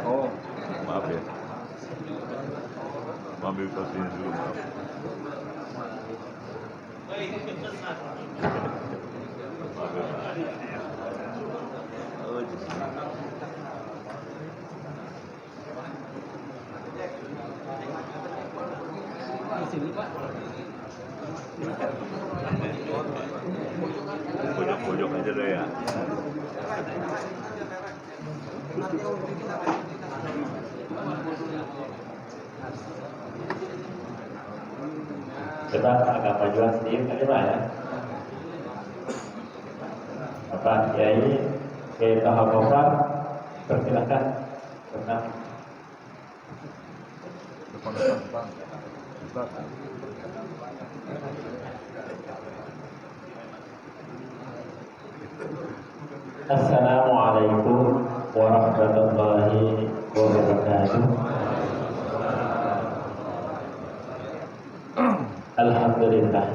Oh, maaf ya. Ambil posisi dulu, maaf. Pojok-pojok aja deh ya. Coba agak majuan sedikit tadi Pak ya. Bapak Kiai Kiai Taha Gofar, persilakan tentang Assalamualaikum warahmatullahi wabarakatuh. Alhamdulillah.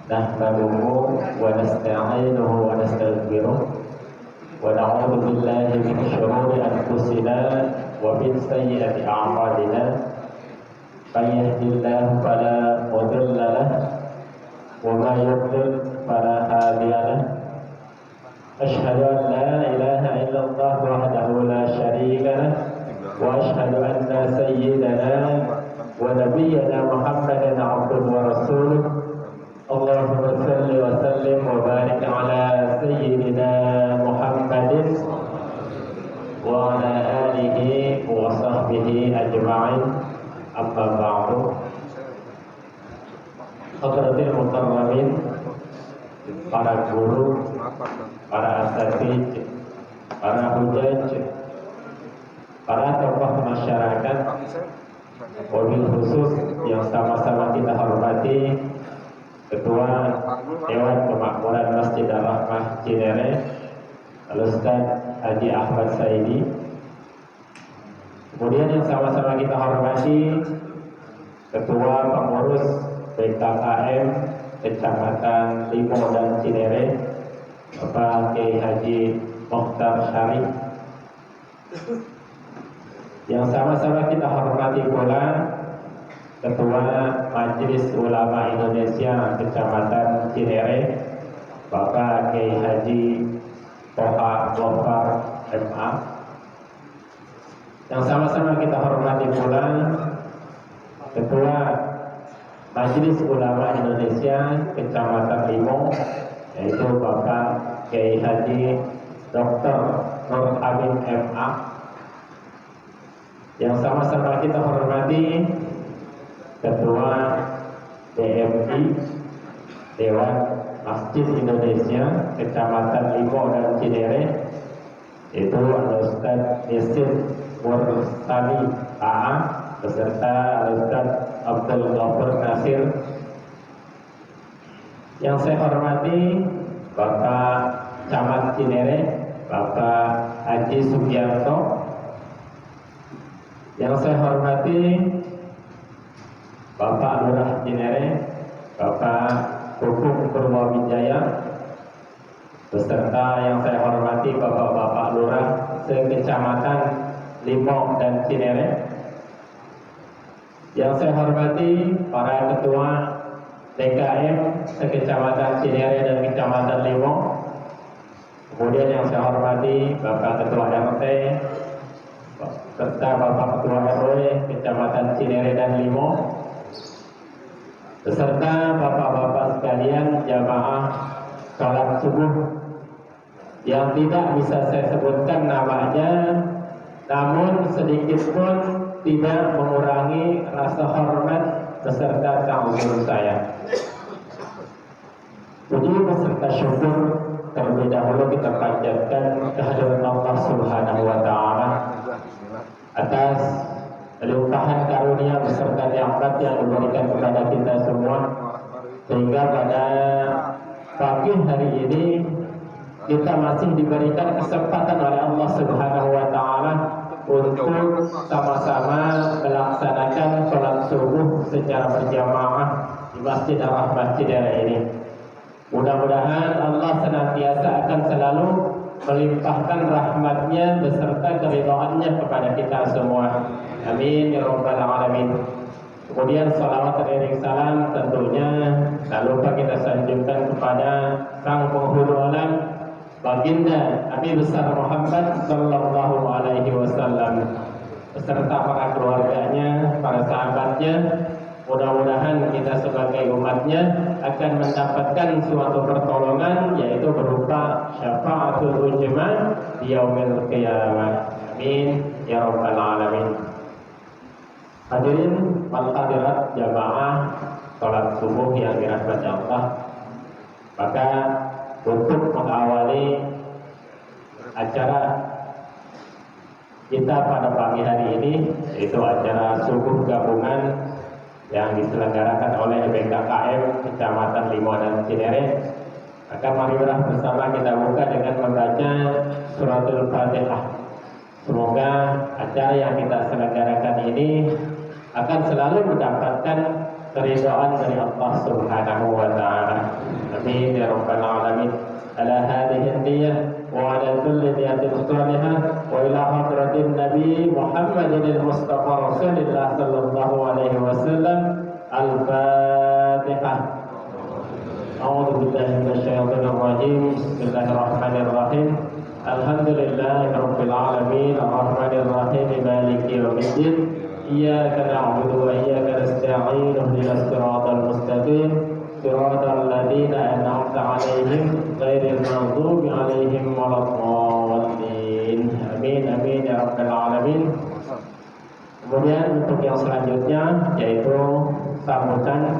Nahmaduhu wa nasta'inuhu wa nastaghfiruh wa na'udzu billahi min shururi anfusina wa min sayyiati a'malina. May yahdihillahu fala mudilla lahu wa may yudlil fala hadiya lahu. Asyhadu an la ilaha illallah wahdahu la syarika lahu wa asyhadu anna sayyidana wa nabiyyana Muhammadan abduhu wa rasuluh. Allahumma salli wa sallim wa barik ala sayyidina Muhammadin wa ala alihi wa sahbihi ajma'in. Amma ba'du. Hadratil mukarramin, para guru, para asatidz, para hujaj, para tokoh masyarakat, wabil khusus yang sama-sama kita hormati Ketua Dewan Pemakmuran Masjid Ar-Rahmah Cinere, Al-Ustaz Haji Ahmad Saidi. Kemudian yang sama-sama kita hormati Ketua Pengurus PKKM Kecamatan Limo dan Cinere, Bapak Kiai Haji Mokhtar Syarif. Yang sama-sama kita hormati pula Ketua Majelis Ulama Indonesia Kecamatan Cinere, Bapak Kiai Haji Taha Gofar MA. Yang sama-sama kita hormati pula Ketua Majelis Ulama Indonesia Kecamatan Limo, yaitu Bapak Kiai Haji Dr. Nur Amin MA. Yang sama-sama kita hormati Ketua DMI Dewan Masjid Indonesia Kecamatan Limo dan Cinere, yaitu Al-Ustaz Yasir Mursani AA beserta Al-Ustaz Abdul Ghafur Nasir. Yang saya hormati Bapak Camat Cinere, Bapak Haji Sugianto. Yang saya hormati Bapak Lurah Cinere, Bapak Pupuk Purwowijaya, beserta yang saya hormati Bapak-Bapak Lurah sekecamatan Limo dan Cinere. Yang saya hormati para ketua DKM sekecamatan Cinere dan kecamatan Limo. Kemudian yang saya hormati Bapak Ketua RT serta Bapak Ketua RW kecamatan Cinere dan Limo, beserta bapak-bapak sekalian jamaah sholat subuh yang tidak bisa saya sebutkan namanya, namun sedikit pun tidak mengurangi rasa hormat beserta ta'zim saya. Puji beserta syukur terlebih dahulu kita panjatkan kehadiran Allah Subhanahu wa Ta'ala atas limpahan karunia beserta nikmat yang diberikan kepada kita semua, sehingga pada pagi hari ini kita masih diberikan kesempatan oleh Allah Subhanahu wa Ta'ala untuk sama-sama melaksanakan sholat subuh secara berjamaah di Masjid Ar-Rahman Cinere ini. Mudah-mudahan Allah senantiasa akan selalu melimpahkan rahmatnya beserta keridhaannya kepada kita semua. Amin ya rabbal alamin. Kemudian salawat dan salam tentunya tak lupa kita sanjungkan kepada sang penghulu alam, baginda Nabi besar Muhammad sallallahu alaihi wasallam beserta para keluarganya, para sahabatnya. Mudah-mudahan kita sebagai umatnya akan mendapatkan suatu pertolongan, yaitu berupa syafaatul ujma di yaumil qiyamah. Amin ya rabbal alamin. Hadirin wal hadirat jamaah salat subuh yang dirahmati Allah, maka untuk mengawali acara kita pada pagi hari ini, yaitu acara subuh gabungan yang diselenggarakan oleh BKKM Kecamatan Limo dan Cinere, maka marilah bersama kita buka dengan membaca suratul Fatihah. Semoga acara yang kita selenggarakan ini akan selalu mendapatkan keridhaan dari Allah Subhanahu wa Ta'ala. Amin ya rabbal alamin. Ala hadhihi niyyah wa ala kulli niyatin salihah wa ila hadratin Nabi Muhammadin al-Mustafa Rasulullah sallallahu alaihi wasallam. Al-Fatihah. A'udzu billahi minasyaitonir rajim. Bismillahirrahmanirrahim. Alhamdulillahirabbil alamin, arrahmanir rahim, maliki yaumiddin. Iyyaka na'budu wa iyyaka nasta'in. Ihdinas siratal mustaqim. Siratal ladzina an'amta 'alaihim ghairil maghdubi 'alaihim waladdallin. Amin amin ya rabbal alamin. Kemudian untuk yang selanjutnya yaitu sambutan.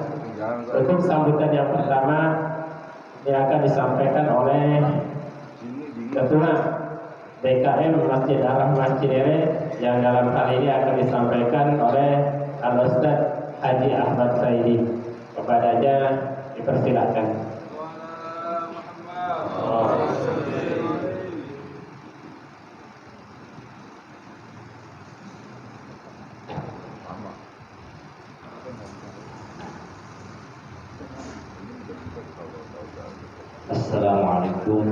Untuk sambutan yang pertama yang akan disampaikan oleh Ketua DKM Masjid Ar-Rahman Cinere, yang dalam hal ini akan disampaikan oleh Al-Ustaz Haji Ahmad Saidi. Kepadanya dipersilakan. Assalamualaikum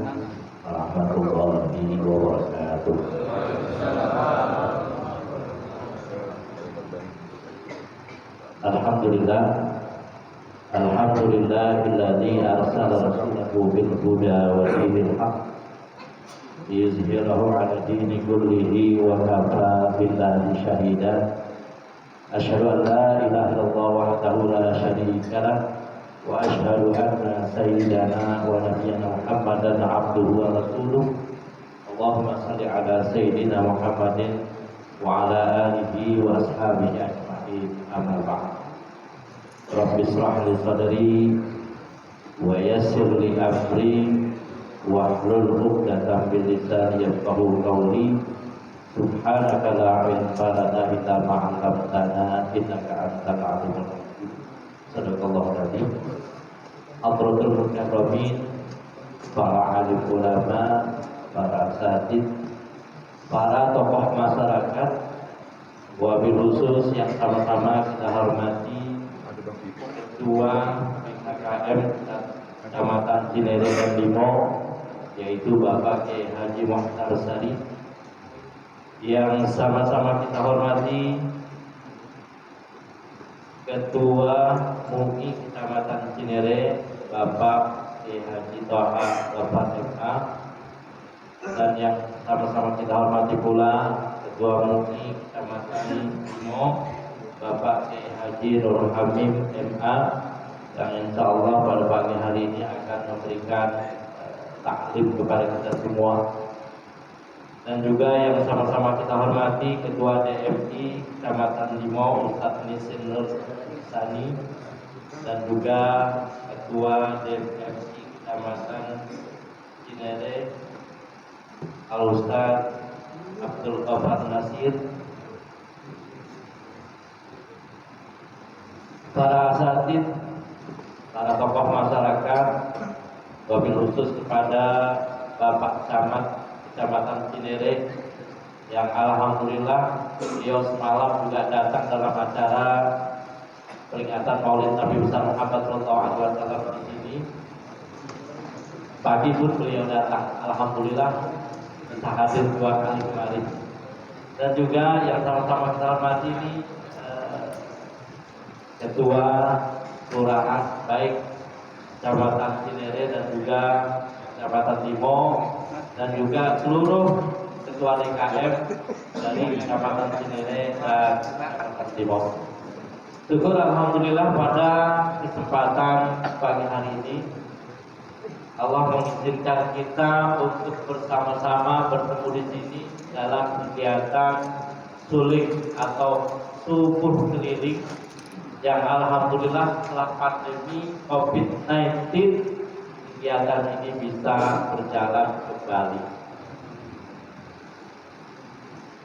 warahmatullahi wabarakatuh. Alhamdulillah, alhamdulillahilladzi arsala rasulahu bil huda wa dinil haqq liyuzhirahu 'ala dini kullihi wa kafa billahi shahida. Asyhadu an la ilaha illallah wahdahu la syarika lah wa asyhadu anna sayyidana wa nabiyyana Muhammadan 'abduhu wa rasuluh. Allahumma shalli 'ala sayyidina Muhammadin wa 'ala alihi wa ashabihi ajma'in. Amma ba'd. Rabbi shrah li sadri wa yassir li amri wahlul 'uqdatam min lisani yafqahu qawli. Subhanaka la ilma lana illa ma 'allamtana innaka antal 'alimul hakim. Sadaqallahu alazim. Hadratul mukarramin, para alim ulama, para asatid, para tokoh masyarakat, wabil khusus yang sama-sama kita hormati Ketua PKKM Kecamatan Cinere dan Limo, yaitu Bapak Kiai Haji Muhtar Sari, yang sama-sama kita hormati Ketua MUI Kecamatan Cinere Bapak Kiai Haji Toha Bapak MA, dan yang sama-sama kita hormati pula Ketua MUI Kecamatan Limo Bapak Kiai Haji Nurul Hamim MA, yang insya Allah pada pagi hari ini akan memberikan taklim kepada kita semua. Dan juga yang sama-sama kita hormati Ketua DMI Kecamatan Limo Ustadz Nisin Nur Sani, dan juga Ketua DMI Kecamatan Cinere Al-Ustadz Abdul Qafar Nasir, para asatid, para tokoh masyarakat, wabil khusus kepada Bapak Camat Kecamatan Cinere yang alhamdulillah beliau semalam juga datang dalam acara peringatan Maulid Nabi besar Muhammad SAW di sini. Pagi pun beliau datang, alhamdulillah bisa hadir 2 kali kemarin. Dan juga yang sama-sama kita hormati ini Ketua Kelurahan baik Kecamatan Cinere dan juga Kecamatan Limo, dan juga seluruh Ketua DKM dari Kecamatan Cinere dan Kecamatan Limo. Syukur alhamdulillah pada kesempatan pagi hari ini Allah mengizinkan kita untuk bersama-sama bertemu di sini dalam kegiatan suling atau subuh keliling yang alhamdulillah setelah pandemi COVID-19 kegiatan ini bisa berjalan kembali.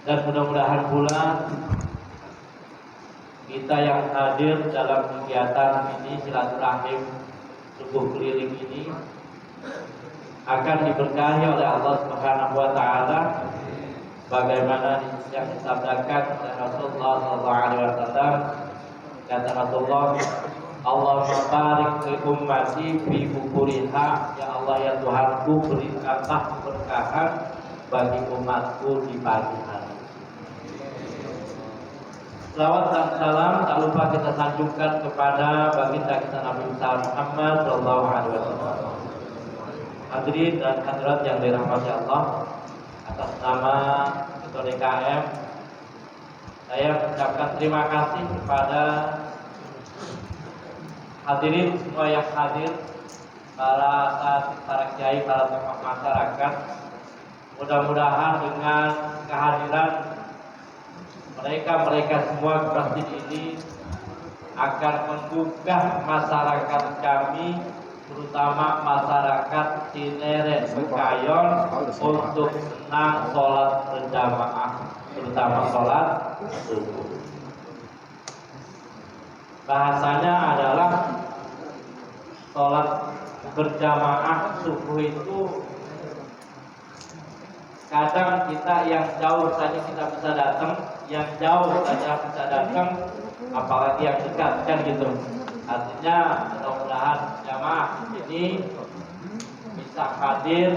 Dan mudah-mudahan pula kita yang hadir dalam kegiatan ini, silaturahim subuh keliling ini, akan diberkahi oleh Allah Subhanahu wa taala bagaimana yang disabdakan oleh Rasulullah SAW. Kata Rasulullah, Allahumma barik li ummati fi bukuriha, ya Allah ya Tuhanku berikanlah keberkahan bagi umatku di pagi hari. Salawat dan salam tak lupa kita sanjungkan kepada baginda kita Nabi Muhammad SAW. Hadirin dan hadirat yang dirahmati Allah, atas nama Ketua DKM saya mengucapkan terima kasih kepada hadirin semua yang hadir, para kiai, para tokoh masyarakat. Mudah-mudahan dengan kehadiran mereka semua di masjid ini akan menggugah masyarakat kami, terutama masyarakat Cinere Bekayon, untuk senang sholat berjamaah, terutama sholat subuh. Bahasanya adalah sholat berjamaah subuh itu kadang kita yang jauh saja kita bisa datang, yang jauh saja bisa datang, apalagi yang dekat, kan gitu. Artinya mudah-mudahan jamaah ini bisa hadir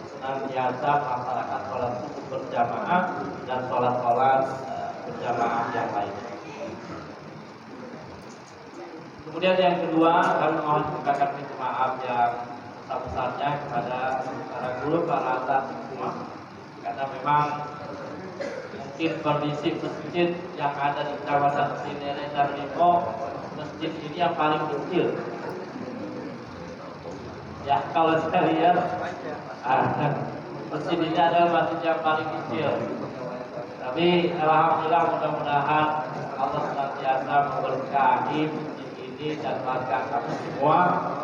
senantiasa masyarakat sholat subuh berjamaah dan sholat-sholat berjamaah yang lain. Kemudian yang kedua, kami mohon mengucapkan minta maaf yang sebesar-besarnya kepada para guru, para asatid semua, karena memang mungkin kondisi masjid yang ada di kawasan Cinere dan Limo, masjid ini yang paling kecil. Ya, kalau saya lihat, masjid ini adalah masjid yang paling kecil. Tapi alhamdulillah, mudah-mudahan Allah senantiasa memberkahi masjid ini dan keluarga kami semua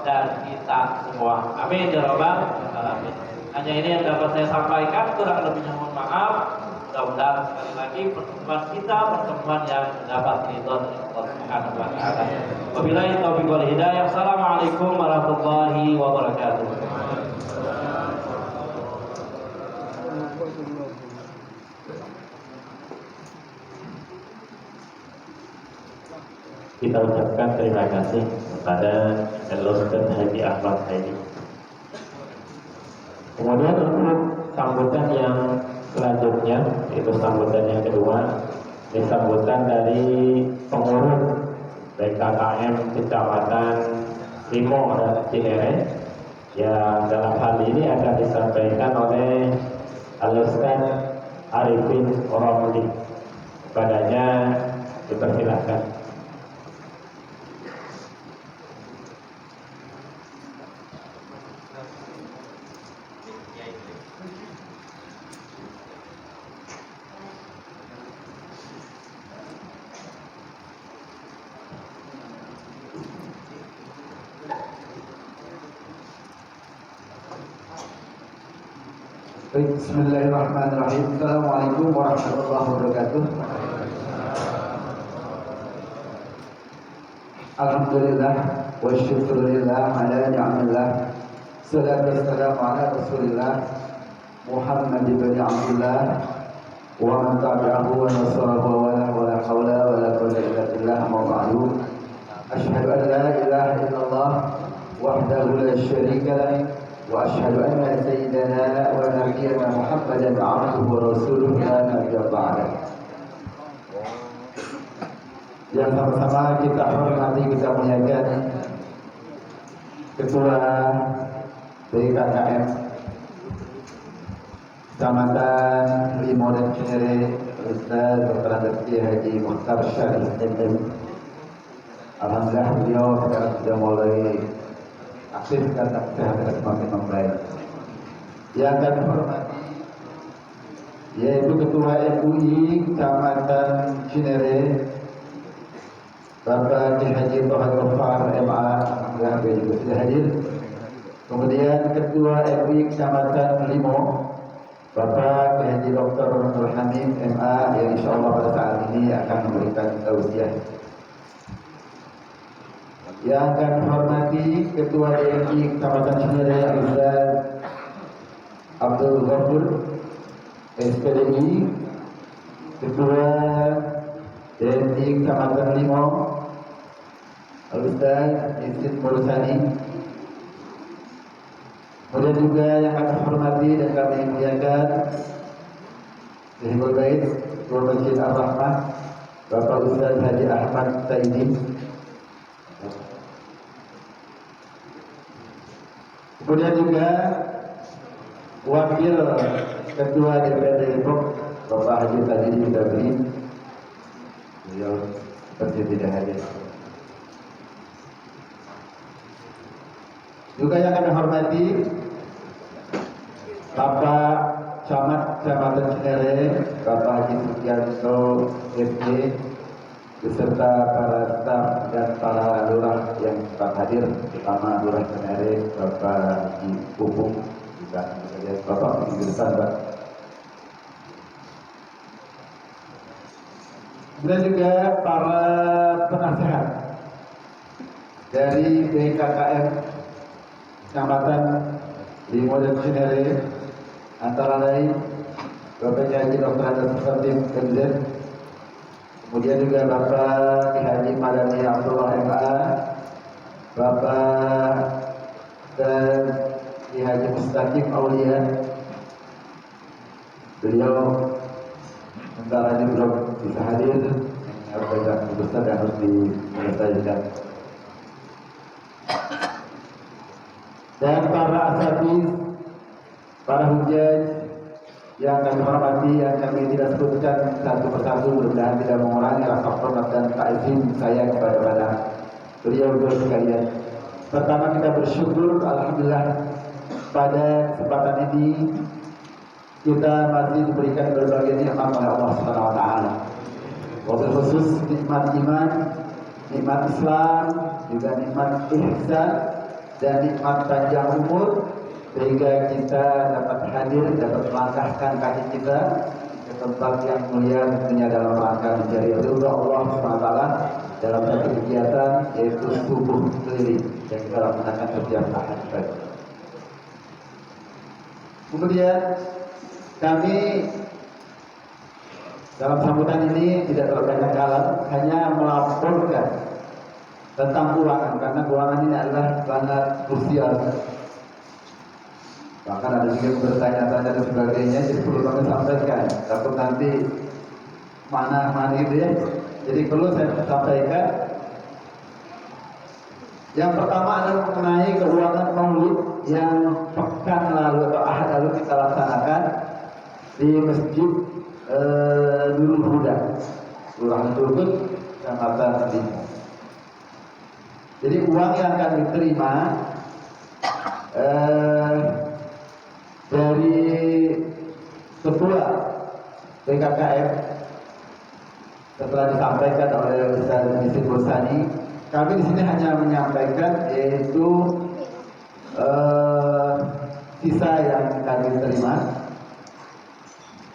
dan kita semua. Amin ya rabbal alamin. Hanya ini yang dapat saya sampaikan, kurang lebihnya mohon maaf. Mudah-mudahan sekali lagi pertemuan kita pertemuan yang mendapat ridho dari Allah Subhanahu wa taala. Wabillahi taufiq wal hidayah. Assalamualaikum warahmatullahi wabarakatuh. Kita ucapkan terima kasih kepada Ustaz Haji Ahmad Saidi. Kemudian untuk sambutan yang selanjutnya, yaitu sambutan yang kedua, ini sambutan dari pengurus BKKM Kecamatan Limo dan Cinere, yang dalam hal ini akan disampaikan oleh Al-Ustaz Arifin Romli. Kepadanya dipersilahkan. Bismillahirrahmanirrahim. Assalamualaikum warahmatullahi wabarakatuh. Alhamdulillah wa syukurillah ala ni'amillah. Salatu wassalamu ala Rasulillah Muhammad bin Abdullah wa man tabi'ahu wa nasarahu wa la hawla wa la quwwata illa billah ma ba'du. Asyhadu an la ilaha illallah wahdahu la syarika lah وأشهد أن سيدنا ونبينا محمدا عبده ورسوله لا نبي بعده. Yang sama-sama kita hormati, kita muliakan Ketua BKKM Kecamatan Limo dan Cinere, Ustaz Dr. Andes Haji Mukhtar Syarif MM. Alhamdulillah beliau sekarang sudah mulai aktif karena kesehatan semakin membaik. Yang kami hormati yaitu Ketua MUI Kecamatan Cinere, Bapak Haji Toha Gofar MA, alhamdulillah beliau juga sudah hadir. Kemudian Ketua MUI Kecamatan Limo, Bapak Haji Dr. Nur Hamim MA, yang insya Allah pada saat ini akan memberikan tausiah. Yang kami hormati Ketua DMI Kecamatan Cinere, Ustaz Abdul Ghafur SPDI, Ketua DMI Kecamatan Limo Ustaz Isin Murusani. Kemudian juga yang kami hormati dan kami muliakan Sehibul Bait Ketua Masjid Ar-Rahmah Bapak Ustaz Haji Ahmad Saidi. Kemudian juga Wakil Ketua DPRD Depok Bapak Haji Tajidi Dabri, beliau seperti tidak hadir. Juga yang kami hormati Bapak Camat Kecamatan Cinere Bapak Haji Sugianto FD beserta para staf dan para lurah yang sempat hadir, terutama Lurah Cinere Bapak Haji Pupung, juga Bapak Pengurus Pak. Kemudian juga para penasehat dari BKKM Kecamatan Limo dan Cinere, antara lain Bapak Haji Dr. Andes Sartim MZ, kemudian juga Bapak Haji Madani Abdullah MA, Bapak dan Haji Mustaqim Aulia. Beliau sementara ini belum bisa hadir, harus ada keputusan yang harus diselesaikan. Dan para asatidz, para hujjaj yang kami hormati, yang kami tidak sebutkan satu persatu, mudah-mudahan tidak mengurangi rasa hormat dan ta'zim saya kepada beliau-beliau sekalian. Pertama, kita bersyukur alhamdulillah pada kesempatan ini kita masih diberikan berbagai nikmat oleh Allah Subhanahu wa taala. Wabil khusus nikmat iman nikmat Islam, juga nikmat ihsan, dan nikmat panjang umur, sehingga kita dapat hadir, dapat melangkahkan kaki kita ke tempat yang mulia tentunya dalam rangka mencari ridha Allah SWT dalam satu kegiatan yaitu subuh keliling yang kita laksanakan setiap Ahad pagi. Kemudian kami dalam sambutan ini tidak berbanyak hanya melaporkan tentang keuangan, karena keuangan ini adalah sangat krusial. Bahkan ada juga bertanya-tanya dan sebagainya, jadi perlu kami sampaikan. Takut nanti mana itu ya. Jadi perlu saya sampaikan. Yang pertama adalah mengenai keuangan maulid yang pekan lalu atau ahad lalu kita laksanakan di Masjid Nurul Huda, Kelurahan Turgut, Kecamatan Lima. Jadi uang yang akan diterima dari ketua BKKM setelah disampaikan oleh Ustaz Nisin Bosani, kami di sini hanya menyampaikan yaitu sisa yang kami terima.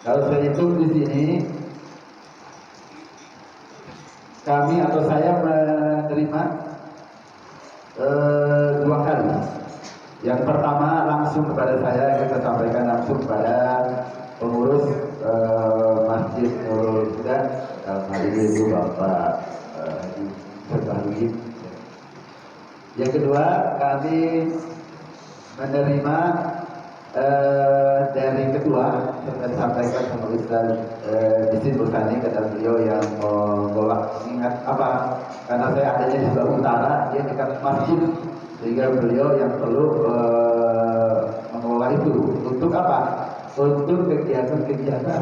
Kalau saya hitung di sini, kami atau saya menerima 2 kali. Yang pertama langsung kepada saya, kita sampaikan langsung kepada pengurus Masjid Nurul Huda, dalam hal ini itu Bapak Haji Sebahudin. Yang kedua, kami menerima dari ketua, seperti disampaikan sama Ustaz Nisin Bosani, kata beliau yang mengelola, ingat apa? Karena saya adanya di sebelah utara, dia dekat masjid, sehingga beliau yang perlu mengelola itu. Untuk apa? Untuk kegiatan-kegiatan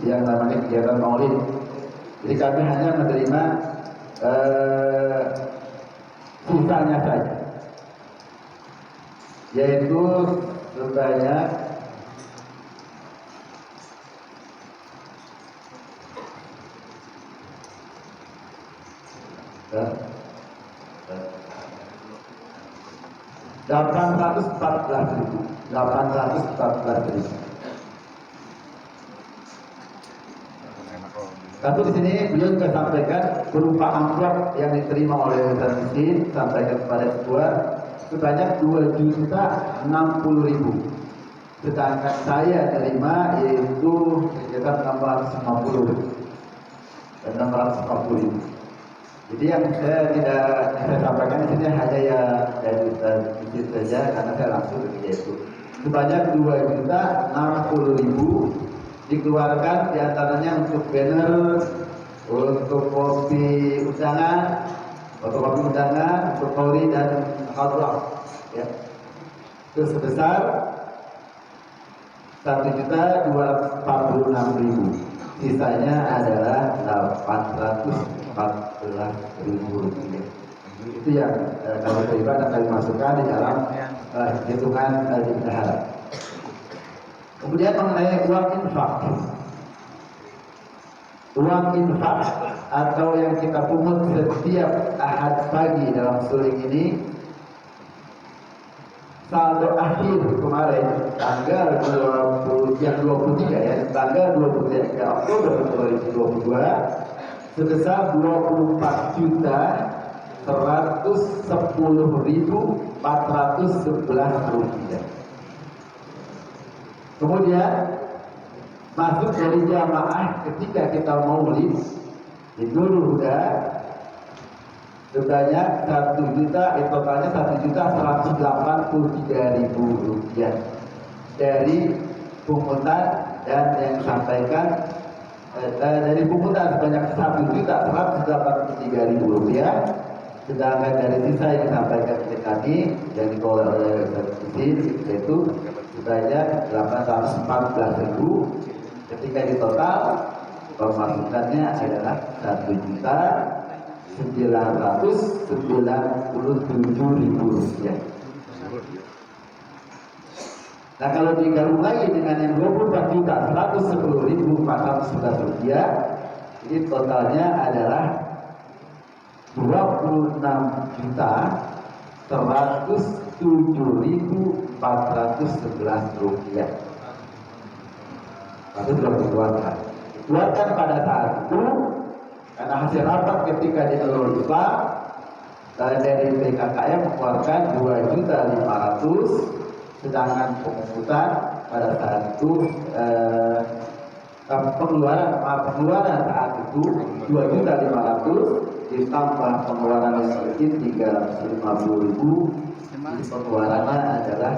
yang namanya kegiatan maulid. Jadi kami hanya menerima sisanya saja, yaitu sebanyak $814.000. Tapi di sini beliau juga sampaikan berupa amplop yang diterima oleh Ustaz Nisin, sampaikan kepada ketua sebanyak 2.060.000. Sedangkan saya terima yaitu sekitar 650 dan 640.000. Jadi yang saya sampaikan di sini hanya ya dari Ustaz Nisin saja, karena saya langsung begitu itu. Sebanyak 2.060.000 dikeluarkan diantaranya untuk banner, untuk kopi undangan, untuk kori dan hadrah, ya. Itu sebesar 1.246.000. Sisanya adalah 814.000 rupiah. Itu yang kami terima dan kami masukkan di dalam hitungan di bendahara. Kemudian mengenai uang infak. Uang infak atau yang kita pungut setiap Ahad pagi dalam suling ini, saldo akhir kemarin tanggal 23 ya, tanggal 23 Oktober 2022 sebesar 24.110.411 rupiah. Kemudian masuk dari jamaah ketika kita maulid di Nurul Huda sebanyak 1.183.000 rupiah dari pungutan dan yang disampaikan dari pungutan sebanyak 1.183.000 rupiah, sedangkan dari sisa yang disampaikan oleh kami yang dikelola oleh Nisin yaitu sebanyak 814.000. Ketika di total pemasukannya adalah 1.997.000 rupiah. Nah kalau digabung lagi dengan yang 24.110.411 rupiah, ini totalnya adalah 2 26.107.411 rupiah. Itu sudah dikeluarkan. Dikeluarkan pada saat itu karena hasil rapat ketika di Nurul Islam dari BKKM mengeluarkan 2.500.000, sedangkan pemungutan pada saat itu pengeluaran saat itu 2.500.000 ditambah pengeluaran yang sedikit 350.000, jadi pengeluarannya adalah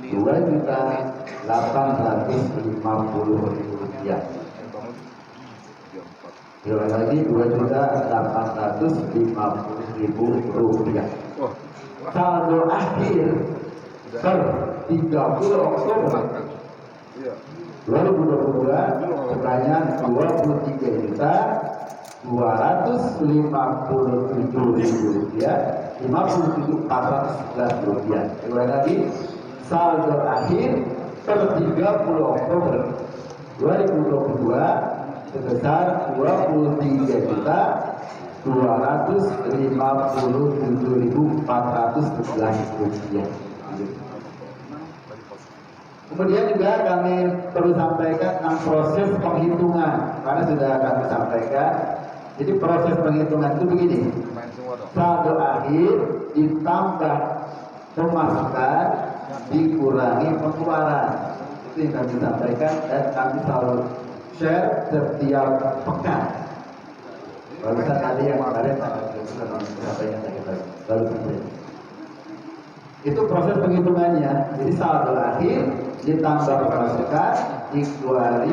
2.850.000 rupiah. Sekali lagi 2.850.000 rupiah. Saldo akhir per 30 Oktober 2022 sebanyak 23.257.000 rupiah, 57.411 rupiah. Sekali lagi saldo akhir per 30 Oktober 2022 sebesar 23.257.411 rupiah. Kemudian juga kami perlu sampaikan tentang proses penghitungan, karena sudah kami sampaikan. Jadi proses penghitungan itu begini: saldo akhir ditambah pemasukan dikurangi pengeluaran. Itu yang kami sampaikan dan kami selalu share setiap pekan. Barusan tadi yang kemarin sampaikan baru saja. Itu proses penghitungannya. Jadi saldo akhir ditambah pemasukan dikurangi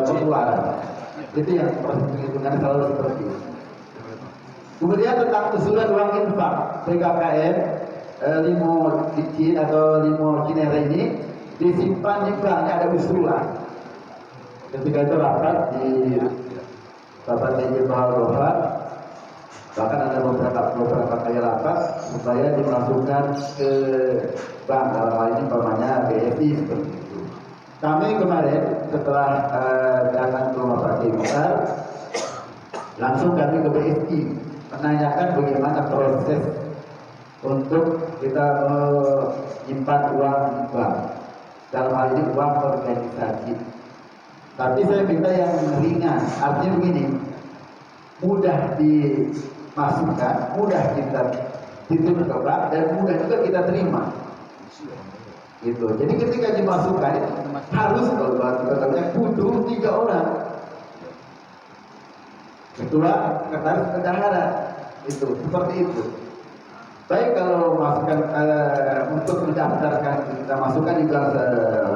pengeluaran. Itu yang proses penghitungannya selalu seperti itu. Kemudian tentang usulan uang infak PKKM limo kecil atau limo cinere ini disimpan di banknya, ada usulan. Ketika itu rapat di Bapak TJ Mahal Gofar, bahkan ada beberapa kali rapat supaya dimasukkan ke bank, dalam hal ini umpamanya BSI seperti itu. Kami kemarin setelah datang ke rumah Pak Timur, langsung kami ke BSI menanyakan bagaimana proses untuk kita menyimpan uang di bank, dalam hal ini uang organisasi. Tapi saya minta yang ringan, artinya begini, mudah dimasukkan, mudah kita ditutup ke bank, dan mudah juga kita terima. Gitu. Jadi ketika dimasukkan harus kalau bahasa butuh 3 orang, ketua, sekretaris, bendahara, itu seperti itu. Baik kalau masukkan untuk mendaftarkan kita masukkan di bank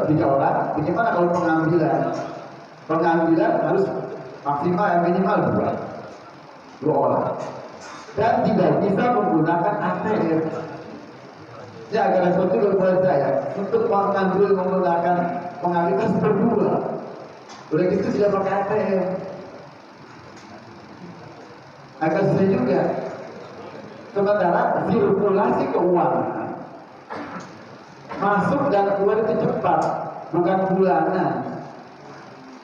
3 orang, bagaimana kalau pengambilan? Pengambilan harus maksimal yang minimal 2 orang, dan tidak bisa menggunakan ATM. Ini agak repot juga buat saya untuk mengambil menggunakan pengambilan berdua. Oleh itu tidak pakai ATM, agak susah juga. Sementara sirkulasi keuangan masuk dan keluar itu cepat, bukan bulanan.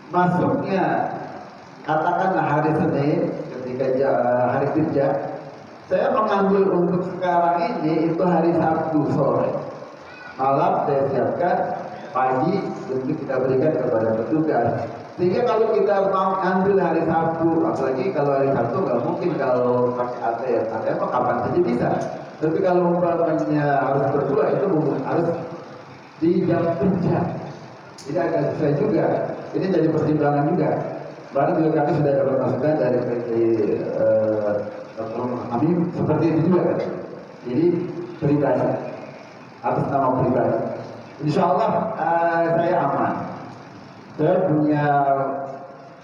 Masuknya katakanlah hari Senin ketika hari kerja, saya mengambil untuk sekarang ini itu hari Sabtu sore, malam saya siapkan, pagi untuk kita berikan kepada petugas. Sehingga kalau kita mau ambil hari Sabtu, apalagi kalau hari Sabtu nggak mungkin kalau pakai ATM kapan saja bisa. Tapi kalau umpamanya harus berdua itu harus di jam kerja. Jadi agak susah juga. Ini jadi pertimbangan juga. Baru juga kami sudah dapat masukan dari PT kami seperti itu juga kan. Jadi pribadi, atas nama pribadi. Insya Allah saya aman. Saya punya,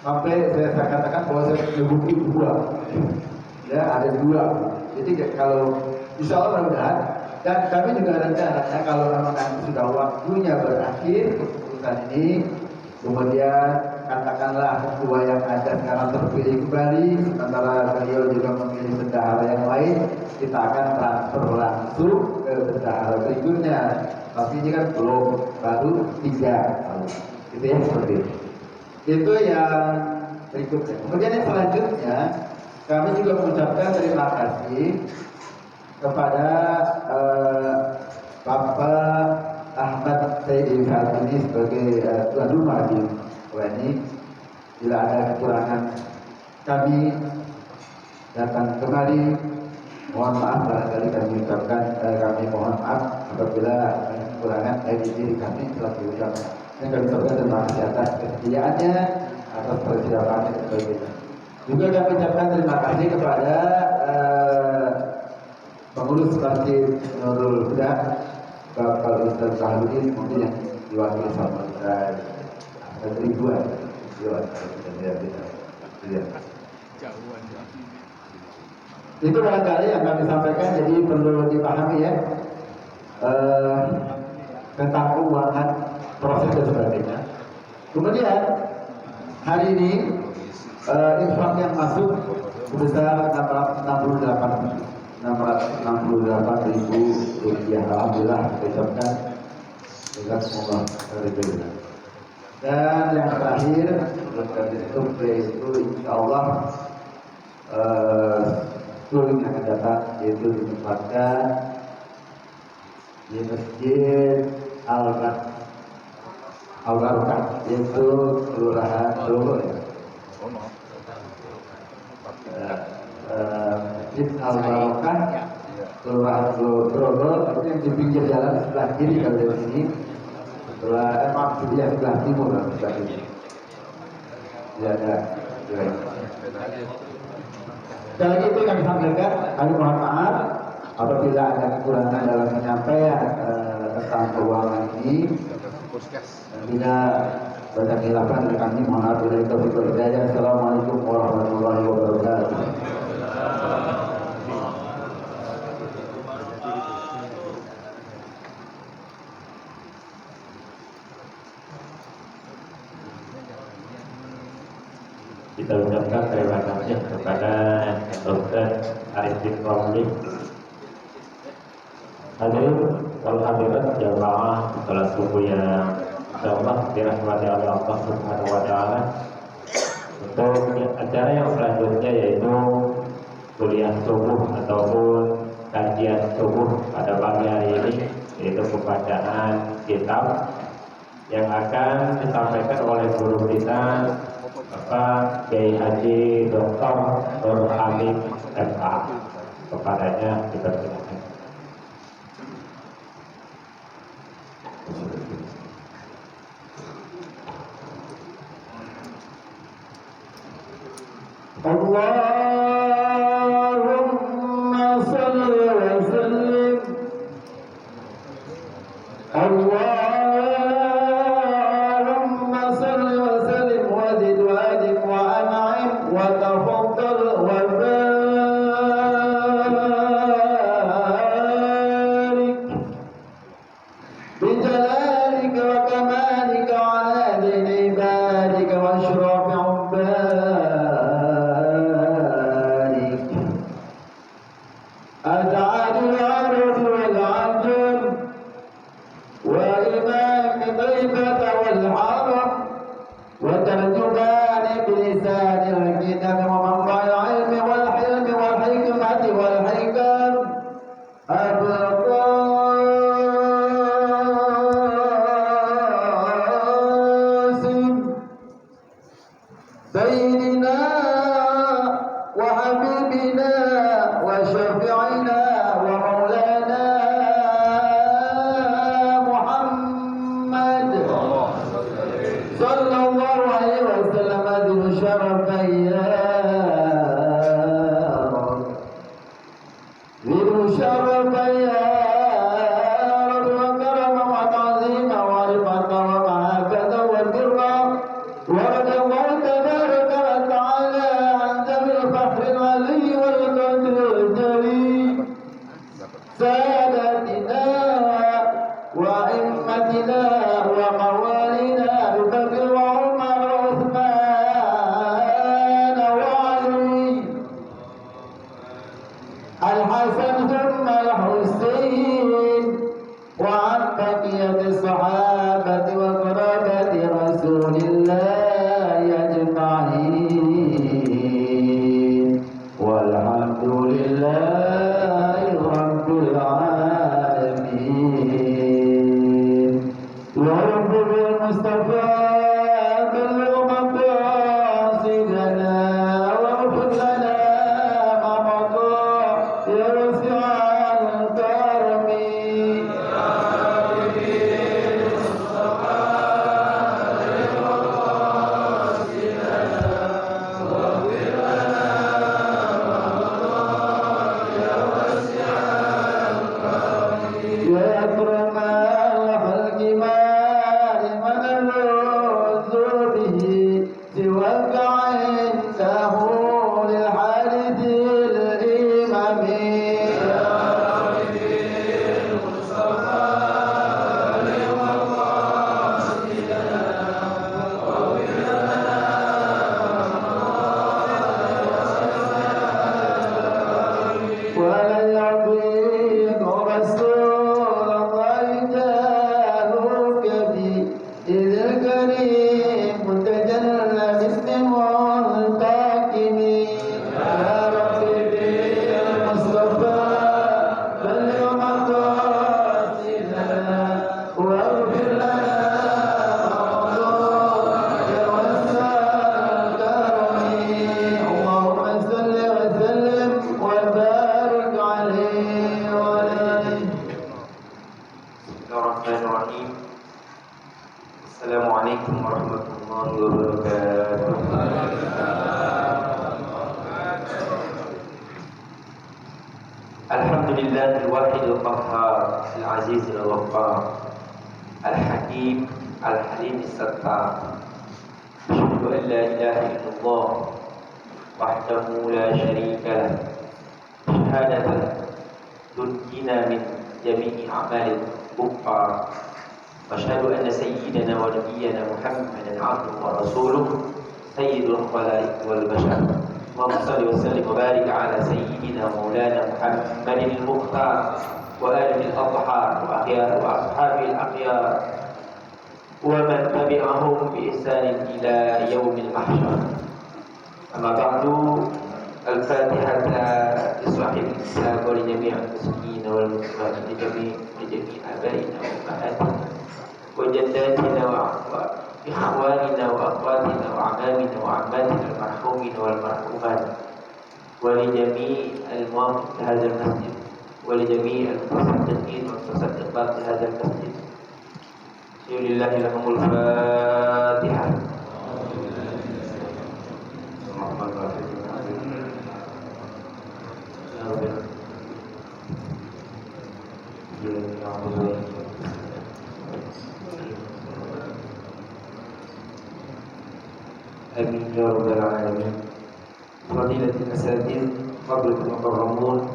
sampai saya katakan bahwa saya punya buku 2. Ya, ada 2. Jadi kalau insya Allah mudah-mudahan, dan kami juga rencananya kalau memang nanti sudah waktunya berakhir keputusan ini, kemudian katakanlah ketua yang ada sekarang terpilih kembali, sementara beliau juga memilih bendahara yang lain, kita akan transfer langsung ke bendahara berikutnya. Tapi ini kan belum, baru 3 tahun. Itu yang seperti itu. Itu yang berikutnya. Kemudian yang selanjutnya, kami juga mengucapkan terima kasih kepada Bapak Ahmad Saidi Fatini sebagai tuan rumah di WNI. Bila ada kekurangan kami datang kemari, mohon maaf barangkali kami ucapkan kami mohon maaf apabila ada kekurangan dari diri kami telah diucapkan. Dan kami ucapkan terima kasih atas kesediaannya, atas persiapannya dan sebagainya. Juga kami ucapkan terima kasih kepada pengurus Masjid Nurul Huda, Bapak Ustaz Sahrudin, mungkin yang diwakili sama Ustaz Ridwan. Itu barangkali yang kami sampaikan, jadi perlu dipahami ya tentang keuangan, proses dan sebagainya. Kemudian hari ini infak yang masuk sebesar 668.000 rupiah. Alhamdulillah kita ucapkan jazakumullah khairan. Dan yang terakhir untuk yaitu insyaallah yang akan datang yaitu ditempatkan di Masjid Al-Barokah yaitu Kelurahan Dogo ya. Masjid Al-Barokah Kelurahan Dogo itu yang di pinggir jalan sebelah kiri kalau dari sini. Maaf, dia sebelah timur lah, sebelah kiri. Dia ada. Sekali lagi itu kami sampaikan, kami mohon maaf apabila ada kekurangan dalam penyampaian tentang keuangan ini. Bila banyak khilafan dari kami, mohon maaf dari taufiq wal hidayah. Assalamualaikum warahmatullahi wabarakatuh. Kita ucapkan terima kasih kepada Dr. Arifin Romli. Hadirin wal hadirat jamaah salat subuh yang insyaallah dirahmati oleh Allah Subhanahu wa taala. Untuk acara yang selanjutnya yaitu kuliah subuh ataupun kajian subuh pada pagi hari ini, yaitu pembacaan kitab yang akan disampaikan oleh guru kita Bapak Kiai Haji Dr. Nur Hamid MA. Kepadanya dipersilakan. Allahumma salli wa sallim. Allahumma salli wa sallim wa zid wa adim wa an'im wa tafaddal wa barik bijalalika wa kamalika ala dini ibadika wa ashrafi ubbadik أسعد العرب والعجم وإمام طيبة والحرم وترجمان بلسان الكتاب ومنبع العلم والحلم والحكمة والحكم أبو القاسم سيدنا وحبيبنا وشفيعنا ومولانا محمد صلى الله عليه وسلم ذو الشرفين ذو الشرفين وكرم وتعظيم ورفقة ومعاكة والبر ورضي الله تبارك وتعالى عن ذوي الفخر العلي والقدر الجليل سادتنا وأئمتنا وموالينا أبي بكر وعمر وعثمان وعلي الحسن ثم الحسين وعن بقية الصحابة وقرابة رسول الله أجمعين لله رب العالمين يا رب بالمصطفى بلغ مقاصدنا واغفر لنا ما مضى يا واسع الكرم يا أكرم الخلق ما لمن نلوذ به سواك عنده للحادث الإمام ولا يعطيك رسول الله جاهك به إذ الكريم متجلى باسم منتقم يا ربي بالمصطفى بلغ مقاصدنا واغفر لنا يا واسع الكرم اللهم صل وسلم وبارك عليه وعليه. Bismillahirrahmanirrahim. Assalamualaikum warahmatullahi wabarakatuh. Alhamdulillahil wahidil qahhar, al-aziz al-ghaffar, al-hakim, al-halim as-sattar. Asyhadu an la ilaha illallah wahdahu la syarika lah. Syahadatan tunjina min jami'i a'malil kuffar. واشهد ان سيدنا ونبينا محمدا عبده ورسوله سيد الخلائق والبشر اللهم صل وسلم وبارك على سيدنا مولانا محمد المختار واله الاطهار واصحابه الاخيار ومن تبعهم باحسان الى يوم المحشر. اما بعد الفاتحه لصاحب الاسلام ولجميع المسلمين والمسلمات لجميع ابائنا وامهاتنا وجداتنا وإخواننا وأخواتنا وأعمامنا وعماتنا المرحومين والمرحومات ولجميع الموافق لهذا المسجد ولجميع المتصدقين والمتصدقات لهذا المسجد. لله لهم الفاتحة. Amin ya rabbal alamin. Fadilatul asatidz, fadlatul mukarramun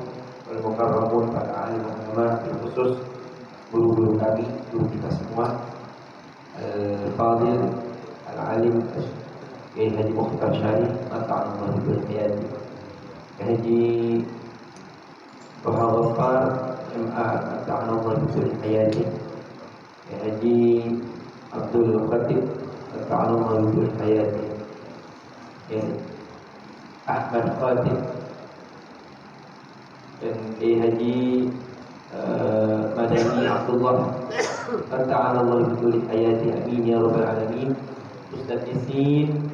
wal mukarramun, para alim ulama, khusus guru-guru kami, guru kita semua. Fadil al-alim Kiai Haji Mukhtar Syarif mata'allahu bil hayati. Haji Baha Ghaffar MA mata'allahu bil hayati. Haji Abdul Khatib mata'allahu bil hayati. Ahmad Khatib dan Haji Madani Abdullah ta'ala Allah bi hayati amin ya rabbal alamin. Ustaz Isin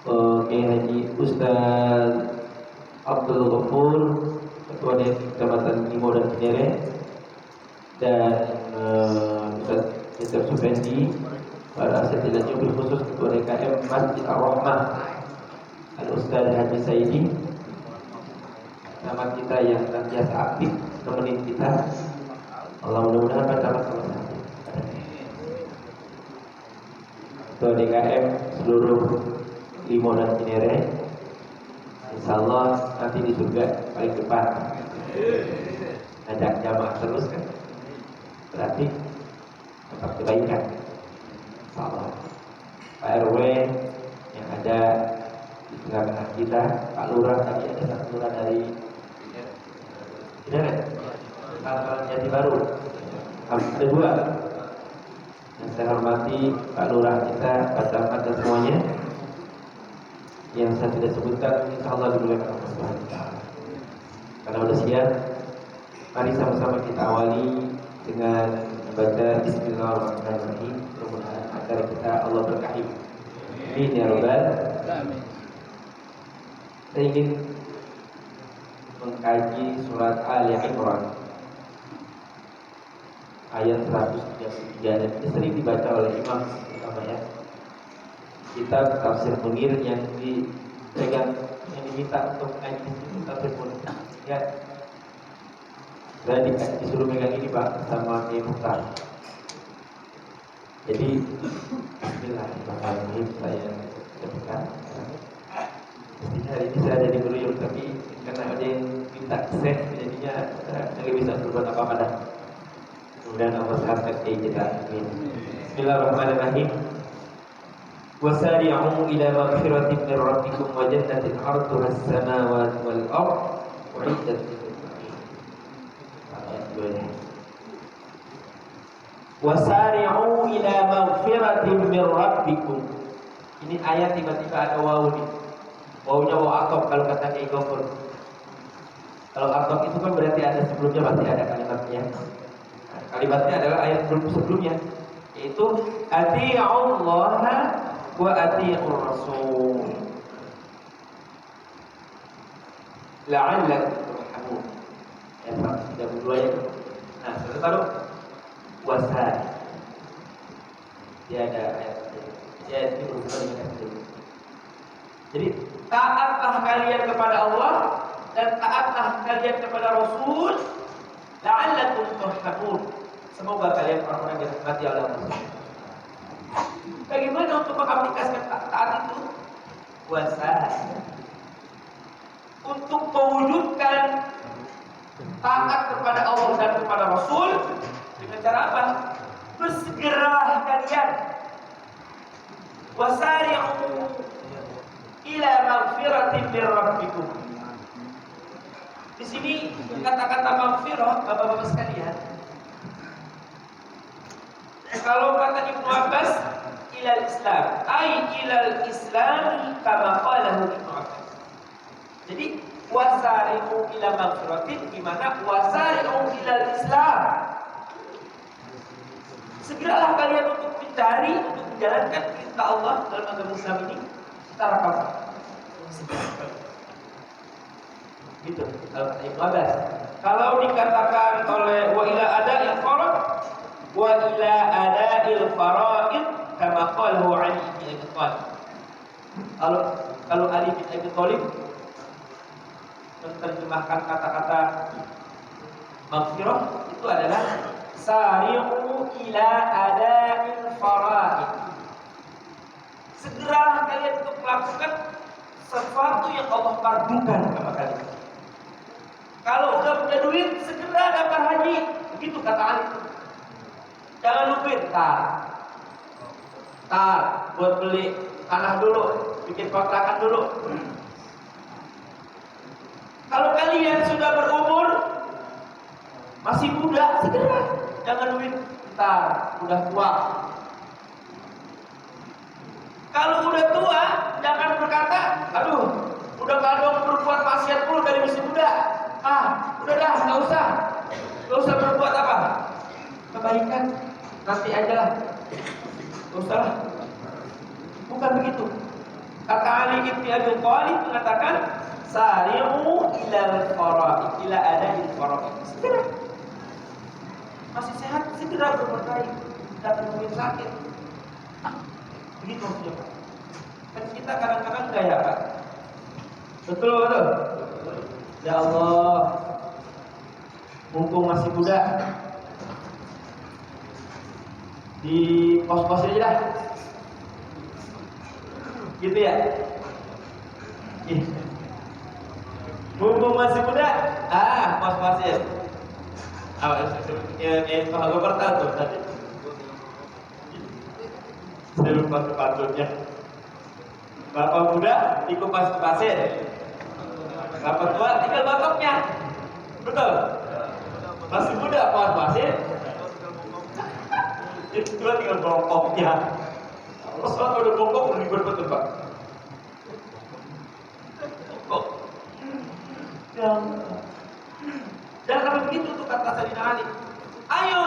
Haji Ustaz Abdul Ghafur Ketua DPR Kecamatan Limo dan Cinere, dan Ustaz Yusuf Supendi, para asatidzah khusus Ketua DKM Masjid Ar-Rahmah Al-Ustaz Haji Saidi, nama kita yang senantiasa aktif temenin kita. Allah mudah-mudahan pada sama-sama. Ketua DKM seluruh Limo dan Cinere, insya Allah nanti di surga paling depan. Ajak jamaah terus kan, berarti tetap kebaikan. Insya Allah Pak RW yang ada di tengah-tengah kita, Pak Lurah tadi ada satu lurah dari Cinere, Jati Baru, ada dua. Yang saya hormati Pak Lurah kita, Pak Camat dan semuanya. Yang saya tidak sebutkan, insya Allah dimuliakan Allah Subhanahu wa Ta'ala. Karena udah siap, mari sama-sama kita awali dengan membaca Bismillahirrahmanirrahim. Mudah-mudahan agar kita Allah berkahi. Amin ya Rabbal alamin. Saya ingin mengkaji surat Ali Imran ayat 133, dan ini sering dibaca oleh imam pertama ya. Kitab Tafsir Munir yang dipegang, yang diminta untuk mengaji itu Tafsir Munir. Ya, saya disuruh megang ini Pak sama Kiai Mukhtar. Jadi Bismillahirrahmanirrahim, saya ketika mestinya hari ini saya ada di Beruyung, tapi karena ada yang minta save jadinya nggak bisa berbuat apa-apa dah. Kemudian Allah sehatkan kita. Amin. Bismillahirrahmanirrahim. Wasari'u ila maghfiratin min rabbikum wa jannatin 'arduha as-samawati wal ardh u'iddat lil muttaqin. Ayat 2. Wasari'u ila maghfiratin min rabbikum. Ini ayat tiba-tiba ada wawu nih. Wawunya wawu atop kalau kata Kiai Gofur. Kalau atop itu kan berarti ada sebelumnya, pasti ada kalimatnya. Kalimatnya adalah ayat sebelumnya, yaitu ati'ullaha wa ati'ur rasul la'allakum turhamun. Ayat 132 ya. Nah, setelah baru wasari. Dia ada ayat ini berusaha dengan itu. Jadi taatlah kalian kepada Allah dan taatlah kalian kepada Rasul, la'allakum turhamun. Semoga kalian orang-orang yang dirahmati oleh Allah. Bagaimana untuk mengaplikasikan taat itu? Wasari. Untuk mewujudkan taat kepada Allah dan kepada Rasul dengan cara apa? Bersegeralah kalian. Wasari'u ila maghfiratin min rabbikum. Di sini kata-kata maghfirah, Bapak-bapak sekalian, kalau kata Ibnu Abbas, ilal Islam, ilal Islam kama qalahu Ibnu Abbas. Jadi wasari'u ila maghfiratin, gimana wasari'u ilal Islam. Segeralah kalian untuk mencari, untuk menjalankan perintah Allah dalam agama Islam ini secara kafah. Gitu. Ibnu Abbas. Kalau dikatakan oleh wa ila ada'il farad, wa ila ada'il faraid kama qalahu Ali bin Abi Thalib. Kalau Ali bin Abi Thalib menerjemahkan kata-kata maghfirah itu adalah sari'u ila ada'il faraid. Segeralah kalian untuk melakukan sesuatu yang Allah fardukan kepada kalian. Kalau udah punya duit, segera daftar haji. Begitu kata Ali. Jangan lupa tar buat beli tanah dulu, bikin kontrakan dulu. Kalau kalian sudah berumur, masih muda, segera. Jangan duit tar udah tua. Kalau udah tua, jangan berkata, aduh, udah kadang berbuat maksiat puluh dari masih muda. Udah dah, nggak usah berbuat apa, kebaikan, nanti aja lah, nggak usah lah. Bukan begitu. Kata Ali bin Abi Thalib mengatakan, sari'u ilal faraid, ila ada'il faraid. Segera. Masih sehat, segera berbuat baik, tidak mungkin sakit. Begitu maksudnya Pak. Kan kita kadang-kadang gaya Pak. Betul. Ya Allah, mumpung masih muda, di pos-pos aja dah. Gitu ya. Mumpung masih muda, pos-posin. Kalau gue pernah tuh tadi. Saya lupa sepatutnya. Bapak muda ikut pas-pasin. Bapak tua tinggal bokoknya. Betul? Masih muda pas-pasin. Itu tinggal bokoknya. Kalau soal udah bokok udah ribet betul Pak. kata Sayyidina Ali, ayo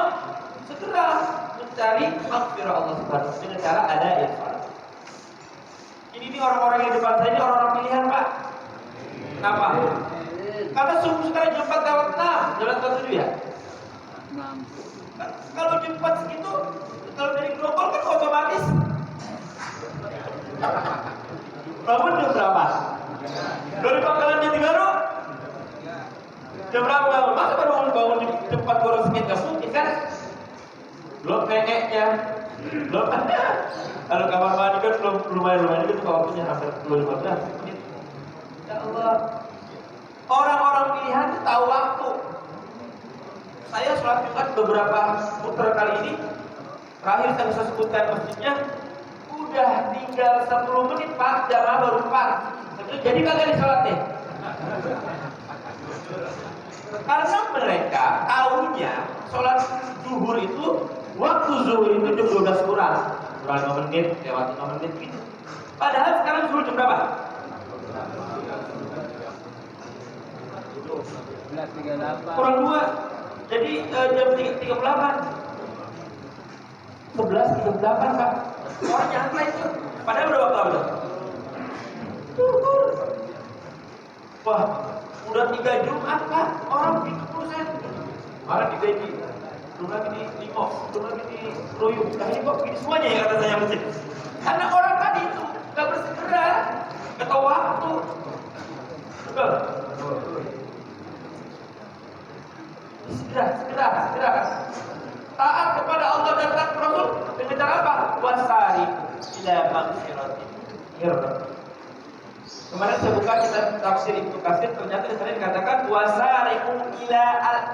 segera mencari maghfirah Allah Subhanahu dengan cara ada salat. Ini orang-orang yang di depan saya ini orang-orang pilihan, Pak. Kenapa? Karena subuh sekarang jam 4 lewat 6, jam 7 ya. Kalau jam 4 segitu, kalau dari Grogol kan otomatis bangun jam berapa? Dari Pangkalan Jatibaru jam berapa bangun? Masa baru bangun di tempat orang sedikit nggak mungkin kan? Belum kayaknya, belum ada. Kalau kamar mandi kan belum lumayan itu waktunya hampir 15 menit. Ya Allah, orang-orang pilihan itu tahu waktu. Saya sholat Jumat beberapa putar kali ini, terakhir saya bisa sebutkan masjidnya, udah tinggal 10 menit Pak, jamaah baru 4. Jadi kagak disolatnya. Karena mereka tahunya sholat zuhur itu, waktu zuhur itu jam 12 kurang 5 menit, lewat 5 menit gitu. Padahal sekarang zuhur jam berapa? 11.38. Kurang 2. Jadi jam 3.38. 11.38 Pak. Orang nyantai itu. Padahal udah waktu apa? Wah, udah 3 Jumat Pak. Orang di perusahaan. Malah di gaji. Belum lagi di Limo, belum lagi di Royong. Nah ini kok begini semuanya ya kata saya mesti. Karena orang tadi itu gak bersegera, gak tahu waktu. Betul. Segera. Taat kepada Allah dan taat Rasul dengan cara apa? Wasari ila maghfiratin. Kemarin saya buka kitab tafsir Ibnu Katsir, ternyata di sana dikatakan wasari'u ila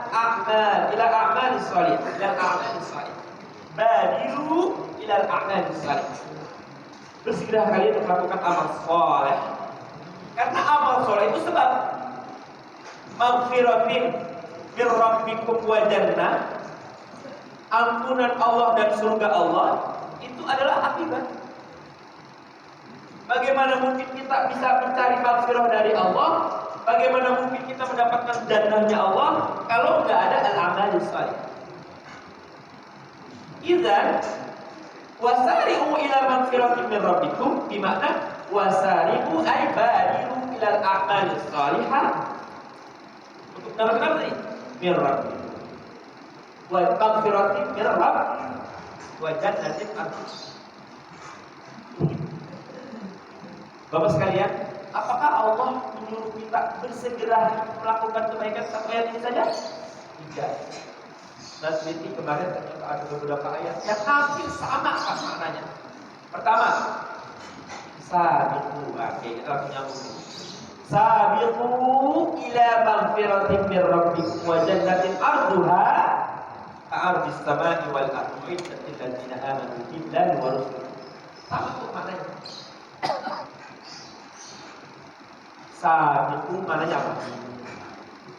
a'malis shalih, badiru ila a'malis shalih. Bersegera kalian untuk melakukan amal saleh. Karena amal saleh itu sebab maghfiratin min rabbikum wa jannah, ampunan Allah dan surga Allah itu adalah akibat. Bagaimana mungkin kita bisa mencari maghfirah dari Allah? Bagaimana mungkin kita mendapatkan jannahnya Allah kalau nggak ada al-amal salih? Idzan wasari'u ila maghfiratin min rabbikum, bermakna wasari'u ay badiru ila al-amal salihah. Untuk mendapatkan apa tadi? Min rabbikum wa maghfiratin min rabbikum wa jannatin ardhah. Bapak sekalian, apakah Allah menyuruh kita bersegera melakukan kebaikan satu ayat ini saja? Tidak. Dan teliti kemarin ternyata ada beberapa ayat yang hampir sama maknanya. Pertama, sabiqu, kita langsung nyambung. Sabiqu ila maghfiratin min rabbikum wa jannatin arduha ka'ardis samai wal ardi lil ladzina amanu billahi wa rasulihi. Sama tuh maknanya. Sabiqu maknanya apa?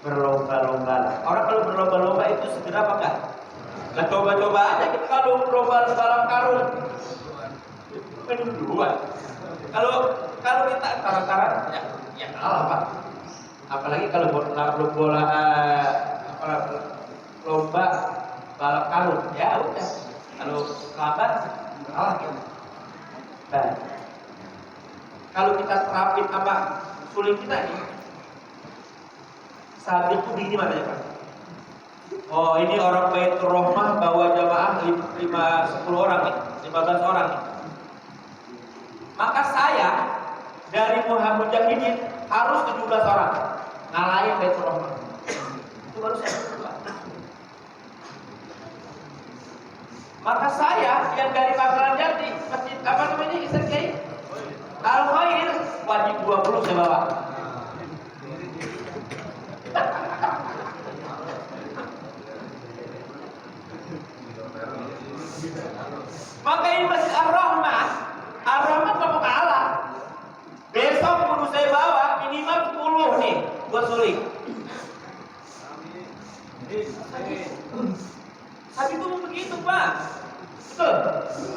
Berlomba-lomba. Orang kalau berlomba-lomba itu segera apa enggak? Nah coba-coba aja kita kalau lomba balap karung. Kedua. Kalau kita antara-antara ya kalah Pak. Apalagi kalau lomba balap karung, ya udah. Kalau lambat kalah kita. Nah, kalau kita terapin apa sulit kita ini, saat itu begini maknanya Pak. Oh ini orang Baitur Rahmah bawa jamaah 10 orang nih, 15 orang nih. Maka saya dari Muhammad Mujahidin harus 17 orang ngalahin Baitur Rahmah. Itu baru saya berdua. Maka saya yang dari Pangkalan Jati, masjid apa namanya Isra Kiai Al-Khair, wajib 20 saya bawa. Maka ini masjid Ar-Rahmah nggak mau kalah. Besok kudu saya bawa minimal 10 nih buat suling. Tapi itu begitu Pak. Betul.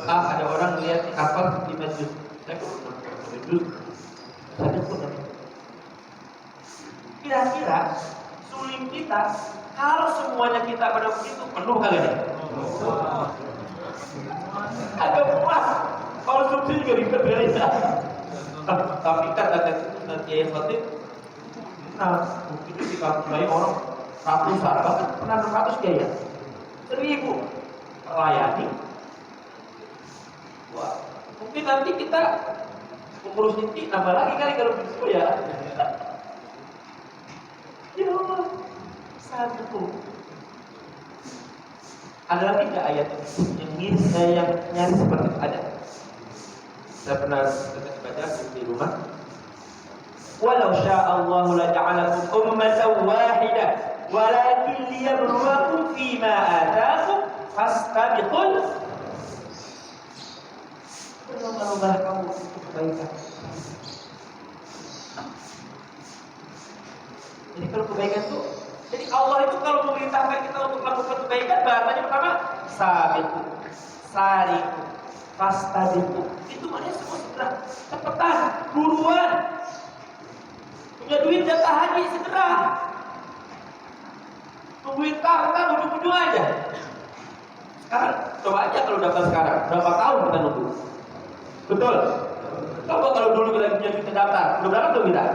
Ada orang lihat kapal di masjid. Kira-kira suling kita kita, kalau semuanya kita pada begitu penuh kagak nih? Agak puas. Konsumsi juga ribet beres. Tapi kata Kiai Khotib, nah mungkin di kampung lain orang ratusan, bahkan pernah 600 Kiai, 1000 terlayani. Wah, mungkin nanti kita pengurus inti nambah lagi kali kalau begitu ya. Ya Allah, satu. Ada lagi nggak ayat yang nyaris seperti itu? Ada. Saya pernah baca di rumah. Walau sya'allahu laja'alakum ummatan wahidah walakin liyabluwakum fima ataakum fastabiqul. Berlomba-lomba kamu untuk kebaikan. Jadi kalau kebaikan itu, jadi Allah itu kalau memerintahkan kita untuk melakukan kebaikan, bahasanya pertama sabiqu, sariqu, fastabiqu. Itu maknanya semua segera, cepetan, buruan. Punya duit jatah haji segera. Tungguin tahun ujung-ujung aja. Sekarang coba aja kalau daftar sekarang, berapa tahun kita nunggu? Betul. Coba kalau dulu kita punya duit daftar, udah berapa tuh kita?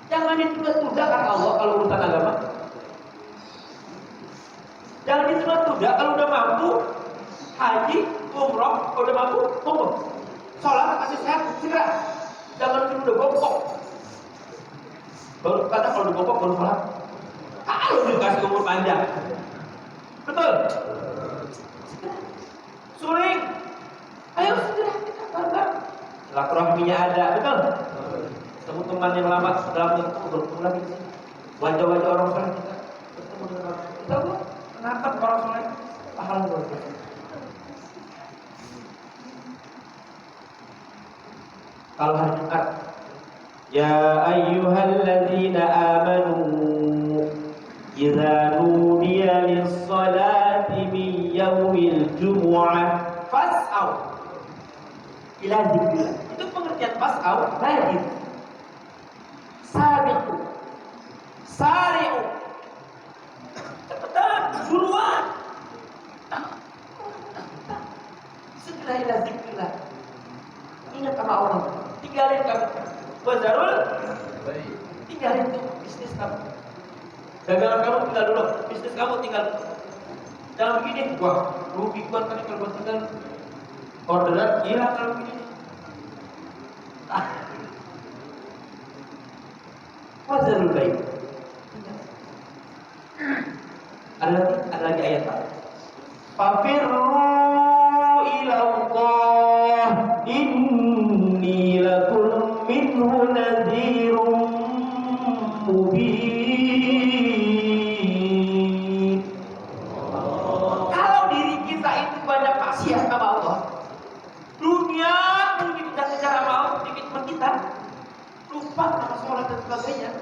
Jangan ditunda-tunda kata Allah kalau urusan agama. Jangan ditunda-tunda kalau udah mampu haji, umroh, kalau udah mampu umroh. Sholat kasih sehat segera. Jangan dulu udah bongkok. Baru kata kalau udah bongkok baru sholat. Kalau dikasih umur panjang. Betul. Suling. Ayo segera kita bareng. Silaturahminya ada, betul. Ketemu teman yang lama dalam waktu bertemu lagi di sini. Wajah-wajah orang soleh kita bertemu dengan orang. Kita menatap orang soleh. Pahala luar biasa. Kalau hari Jumat, ya ayyuhalladzina amanu idza nudiya lis-salati min yaumil jumu'ah fas'au ila dzikrillah. Itu pengertian fas'au rajin. Sabiqu, sari'u, cepetan, buruan, segera ila dzikrillah. Ingat sama Allah, tinggalin kamu wazarul, tinggalin tuh bisnis kamu, dagangan kamu tinggal dulu, bisnis kamu tinggal. Jangan begini, wah rugi gua kan kalau gua tinggal orderan, iya kalau begini. Wazarul baik. Ada lagi ayat lain. Fafirru ila Allah inni lakum minhu nadhirum mubin. Kalau diri kita itu banyak maksiat sama Allah, dunia mungkin kita secara mau bikin kita lupa sama sholat dan sebagainya,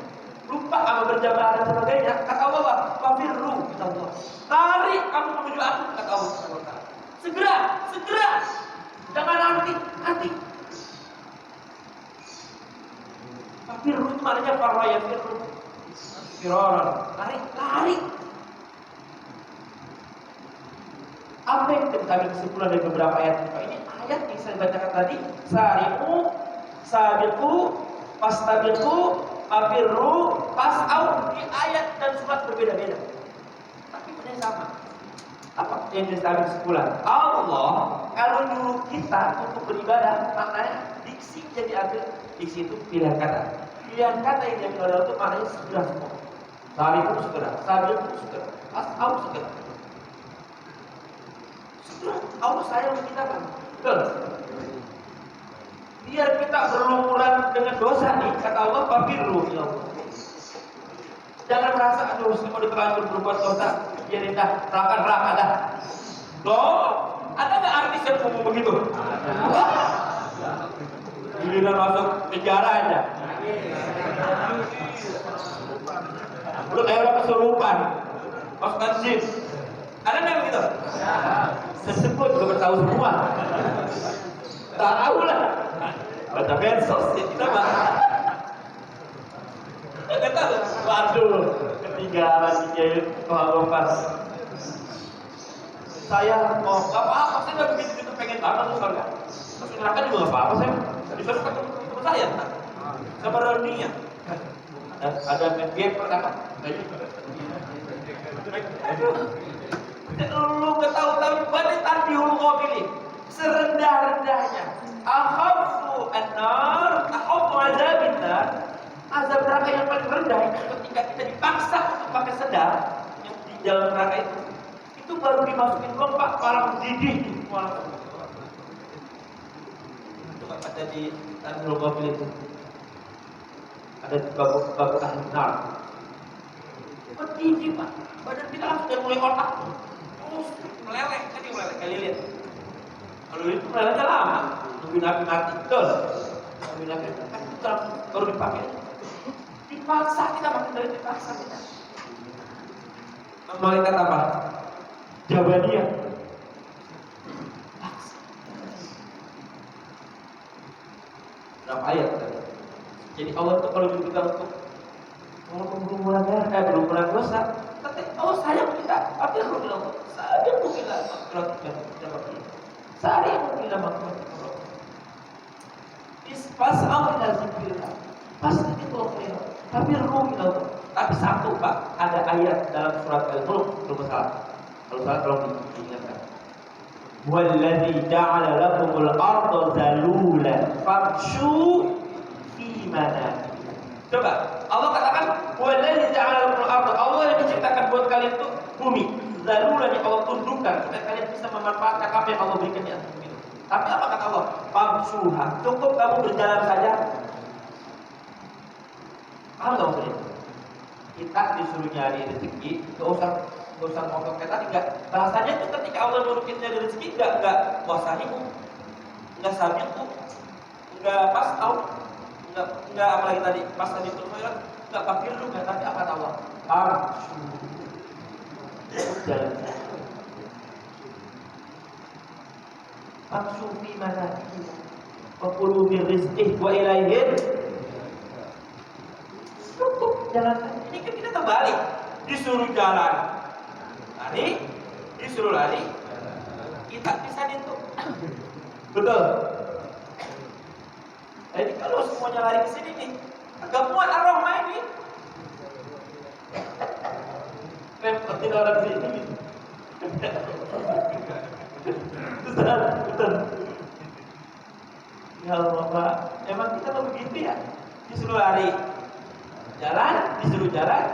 lupa sama berjamaah dan sebagainya. Kata Allah, fafirru kata Allah, lari kamu menuju aku kata Allah. Segera, jangan nanti. Fafirru itu maknanya faraya firru, firaran, lari. Apa yang kami kesimpulan dari beberapa ayat ini? Ayat yang saya bacakan tadi, sari'u, sabiqu, fastabiqu, fafirru, fas'au, di ayat dan surat berbeda-beda. Tapi maknanya sama. Apa yang kita kesimpulan? Allah kalau nyuruh kita untuk beribadah, maknanya diksi yang diambil. Diksi itu pilihan kata. Pilihan kata yang diambil oleh Allah itu maknanya segera semua. Sari'u segera, sabiqu segera, fas'au segera. Allah sayang kita kan, betul. Biar kita berlumuran dengan dosa nih, kata Allah, fafirru ya Allah. Jangan merasa aduh, saya mau terlanjur berbuat dosa, biarin dah, raka dah. Loh, ada nggak artis yang ngomong begitu? Giliran masuk penjara aja. Udah kayak orang kesurupan, masukkan SIM. Ada nggak begitu? Tersebut juga tahu semua. Tahu lah. Baca medsos kita bahas. Kata, waduh, ketinggalan dia kalau pas. Saya mau apa-apa, saya nggak begitu pengen banget tuh surga. Masuk neraka juga nggak apa-apa saya. Di surga ketemu saya, sama dunia. Ada gap pertama. Lu ketahui badai tadi hulu kau pilih serendah-rendahnya. Akhafu an-nar, akhafu azabillah. Azab neraka yang paling rendah itu ketika kita dipaksa untuk pakai sedar yang di dalam neraka itu baru dimasukin lompat malah mendidih malah. Coba baca di Tanjul Ghafil itu ada bab ahli nar. Mendidih Pak, badan kita langsung dari mulai otak terus meleleh, tadi meleleh kali lihat. Kalau itu melelehnya lama, nunggu Nabi mati betul. Nunggu Nabi mati baru dipakai. Dipaksa kita makin dari dipaksa kita. Malaikat apa? Jawabannya berapa ayat tadi? Jadi Allah itu kalau kita untuk berhubungan dosa, tapi Allah sayang kita. Tapi aku bilang saya mungkin lah saya mungkin lah pas Allah nazar kita pasti itu Allah. Tapi tapi satu Pak, ada ayat dalam surat Al-Mulk belum salah. Kalau salah tolong diingatkan. Walladzi ja'ala lakumul arda zalulan famshu fi manakibiha. Coba Allah katakan walladzi ja'ala lakumul arda, Allah yang menciptakan buat kalian itu bumi zalulan yang Allah tundukkan supaya kalian bisa memanfaatkan apa yang Allah berikan di atas bumi. Tapi apa kata Allah? Famshuha, cukup kamu berjalan saja. Paham nggak maksudnya? Kita disuruh nyari rezeki, nggak usah ngomong kayak tadi, nggak. Bahasanya itu ketika Allah nyuruh kita nyari rezeki, nggak puasahimu, nggak sabiku, nggak pas tahu, nggak apalagi tadi pas tadi itu nggak pakir lu, nggak. Tapi apa tahu Allah? Jalan. Famshu fi manakibiha wa kulu min rizqihi wa ilaihi. Cukup jalan. Ini kan kita terbalik. Disuruh jalan lari, disuruh lari, kita bisa itu. Betul. Jadi kalau semuanya lari ke sini nih, agak muat arwah ini. Seperti orang sini. Betul. Ya Allah Pak, emang kita tuh begitu ya? Disuruh lari, jalan, disuruh jalan.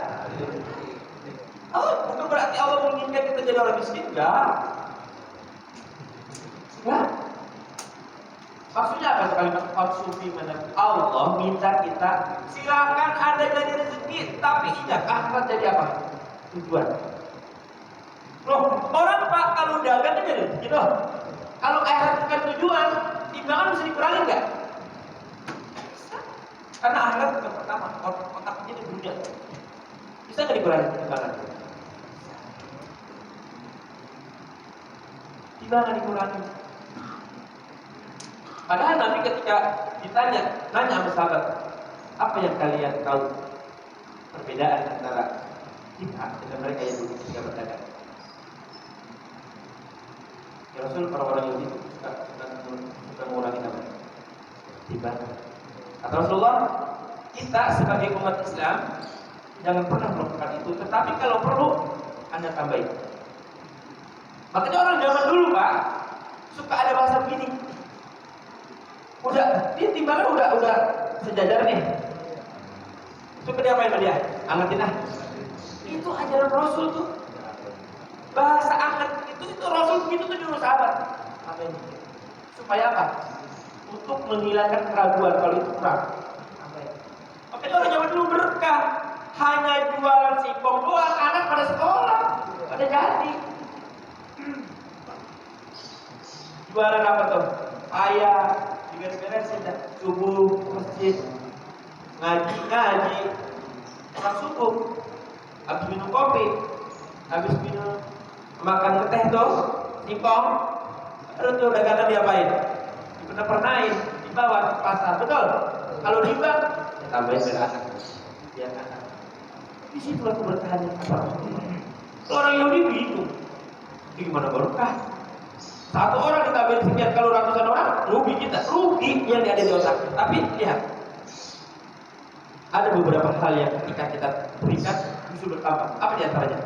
Oh, bukan berarti Allah menginginkan kita jadi orang miskin, enggak. Enggak. Maksudnya apa kalimat falsufi mana? Allah minta kita silakan ada jadi rezeki, tapi ingat akhirat jadi apa? Tujuan. Loh, orang Pak kalau dagang kan jadi rezeki loh. Kalau akhirat bukan tujuan, timbangan bisa dikurangi enggak? Karena akhirat bukan pertama, otaknya di dunia. Bisa nggak dikurangi timbangan? Timbangan dikurangi. Padahal Nabi ketika nanya sama sahabat, apa yang kalian tahu perbedaan antara kita dengan mereka yang dulu ketika berdagang? Ya Rasul, orang-orang Yahudi suka mengurangi apa? Timbangan. Kata Rasulullah, kita sebagai umat Islam jangan pernah melakukan itu, tetapi kalau perlu Anda tambahin. Makanya orang zaman dulu Pak suka ada bahasa begini. Udah, dia timbangan udah sejajar nih. Itu dia apa yang dia? Angetin ah. Itu ajaran Rasul tuh. Bahasa anget itu Rasul begitu tuh nyuruh sahabat. Apa ini? Supaya apa? Untuk menghilangkan keraguan kalau itu kurang. Makanya orang zaman dulu berkah. Hanya jualan singkong doang, anak pada sekolah, pada jadi. Jualan apa tuh? Ayah, diberes-beresin dah. Subuh, masjid, ngaji, orang subuh. Habis minum kopi, habis minum makan teh tuh, singkong. Terus tuh dagangan diapain? Dipernain, dibawa ke pasar, betul? Kalau riba, tambahin beras. Ya kan? Di situlah keberkahan yang kata Rasulullah. Orang Yahudi bingung. Ini gimana barokah? Satu orang kita ambil sekian, kalau ratusan orang, rugi kita. Rugi yang ada di otak. Tapi lihat, ada beberapa hal yang ketika kita berikan justru bertambah. Apa di antaranya?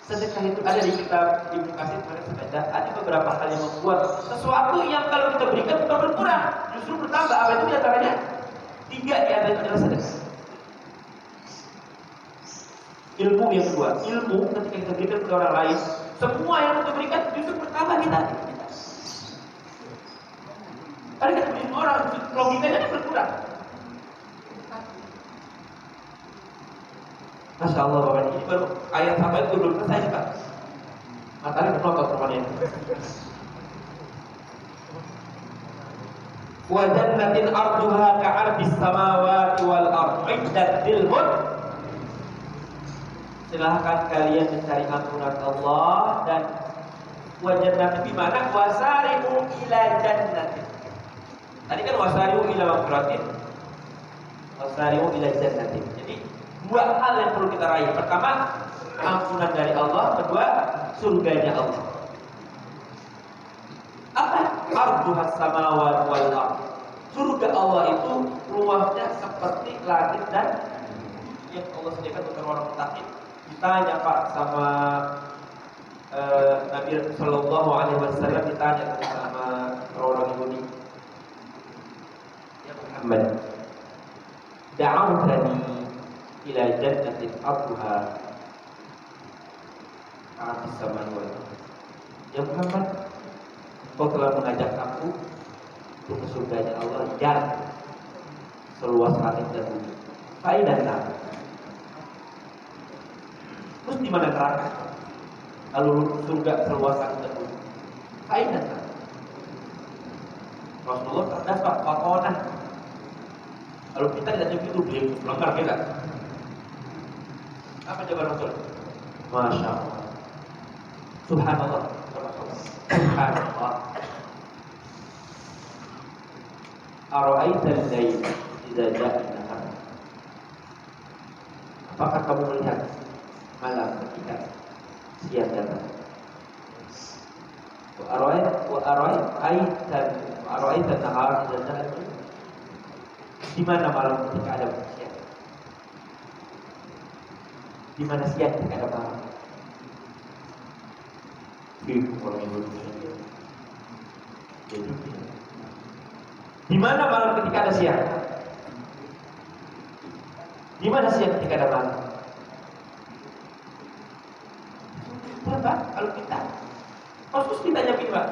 Sedekah itu ada di kitab Ibnu Katsir kemarin saya baca, ada beberapa hal yang membuat sesuatu yang kalau kita berikan bukan berkurang, justru bertambah. Apa itu di antaranya? 3 di antaranya adalah sedekah. Ilmu yang kedua, ilmu ketika kita berikan kepada orang lain, semua yang kita berikan justru bertambah kita. Kalau kita beri orang, logikanya kan berkurang. Masya Allah Bapak, ini baru ayat sampai itu belum selesai Pak. Matahari berkelompok teman-teman. Wa jannatin arduha ka'ardis samawati wal ardi iddat lil muttaqin. Silahkan kalian mencari ampunan Allah dan wajah nanti di mana wasari'u ila jannatin. Tadi kan wasari'u ila maghfiratin, wasari'u ila jannatin. Jadi 2 hal yang perlu kita raih. Pertama, ampunan dari Allah. Kedua, surganya Allah. Apa? Arduhas samawati wal ardh. Surga Allah itu luasnya seperti langit dan yang Allah sediakan untuk orang mutakin. Ditanya Pak sama Nabi Sallallahu Alaihi Wasallam, ditanya sama orang Yahudi, ya Muhammad, da'awtani ila jannatin arduha ka'ardis samawati wal ardh. Ya Muhammad, kau telah mengajak aku untuk ke surganya Allah yang seluas langit dan bumi. Faidahnya, terus di mana neraka? Lalu surga seluas langit dan bumi. Faidahnya, Rasulullah cerdas Pak, wakonah. Kalau kita tidak begitu, beliau melanggar kita. Apa jawaban Rasul? Masya Allah, Subhanallah, Subhanallah. Ara'aital lail idza ja'a an-nahar. Apakah kamu melihat malam ketika siang datang? Wa ara'aitan nahar idza ja'a al-layl. Di mana malam ketika ada siang? Di mana siang ketika ada malam? Di orang Indonesia. Jadi di mana malam ketika ada siang? Di mana siang ketika ada malam? Berapa? Kalau kita, khusus kita jawab Pak.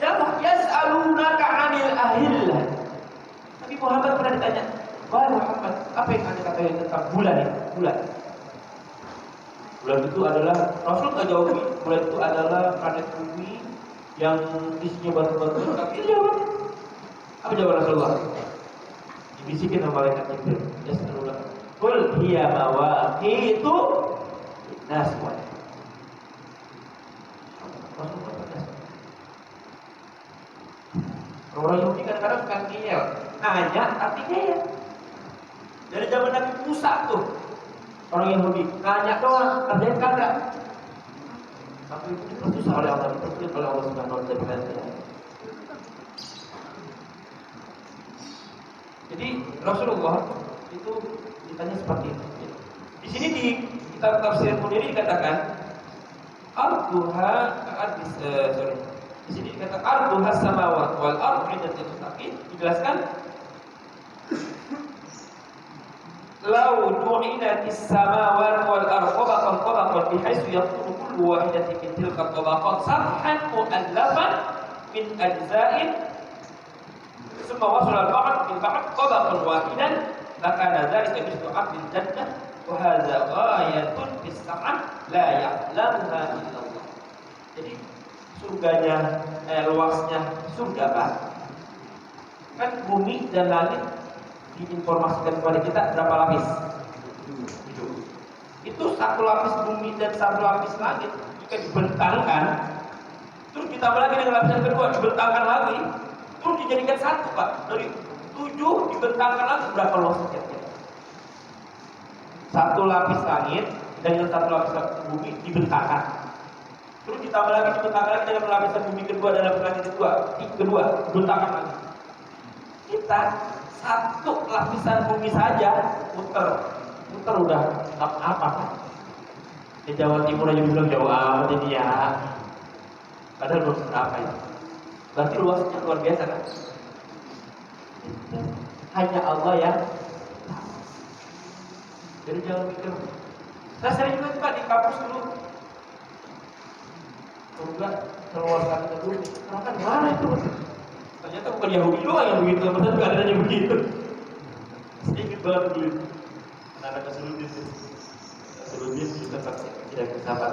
Ya Allah, yas'alunaka 'anil ahillah. Nabi Muhammad pernah ditanya, wahai Muhammad, apa yang Anda katakan tentang bulan ini? Bulan. Bulan itu adalah, Rasul nggak jawab, bulan itu adalah planet bumi yang isinya batu-batu. Tapi jawab. Apa jawaban Rasulullah? Dibisikin sama malaikat Jibril. Ya setelah qul hiya mawaqitu linnas wa orang Yahudi kadang-kadang suka ngeyel, nanya tapi ngeyel. Dari zaman Nabi Musa tuh orang Yahudi nanya doang, kerjain kagak. Tapi itu dipersusah oleh Allah, dipersulit oleh Allah Subhanahu wa Ta'ala. Jadi Rasulullah itu ditanya seperti itu. Di sini di kitab tafsir Muniri dikatakan arduha ka'ardis Di sini dikatakan arduha samawati wal ardh iddatul muttaqin. Dijelaskan law du'inatis samawati wal ardh tabaqan bihaitsu yakunu kullu wahidatin min tilka tabaqat safhan mu'allafan min ajza'in ثم وصل البعض بالبعض طبقا واحدا فكان ذلك مثل عبد الجنة وهذا غاية في السمع لا يعلمها إلا الله. Jadi surganya, luasnya surga Pak. Kan bumi dan langit diinformasikan kepada kita berapa lapis? 7. Itu satu lapis bumi dan satu lapis langit jika dibentangkan, terus ditambah lagi dengan lapisan kedua dibentangkan lagi, terus dijadikan satu Pak. Dari 7 7 dibentangkan lagi berapa luasnya? Satu lapis langit dengan satu lapis bumi dibentangkan. Terus ditambah lagi dibentangkan lagi dengan lapisan bumi kedua dan lapis langit kedua dibentangkan lagi. Kita satu lapisan bumi saja muter udah apa kan? Di Jawa Timur aja bilang jauh amat ini ya. Padahal belum seberapa ya. Berarti luasnya luar biasa kan? Hanya Allah yang tahu. Jadi jangan mikir. Saya sering juga Pak di kampus dulu. Surga keluar kali ke bumi. Ternyata gimana itu? Ternyata bukan Yahudi doang yang begitu. Betul juga adanya begitu. Sedikit banget dulu. Anak kesuludin itu. Kesuludin kita tidak bersahabat.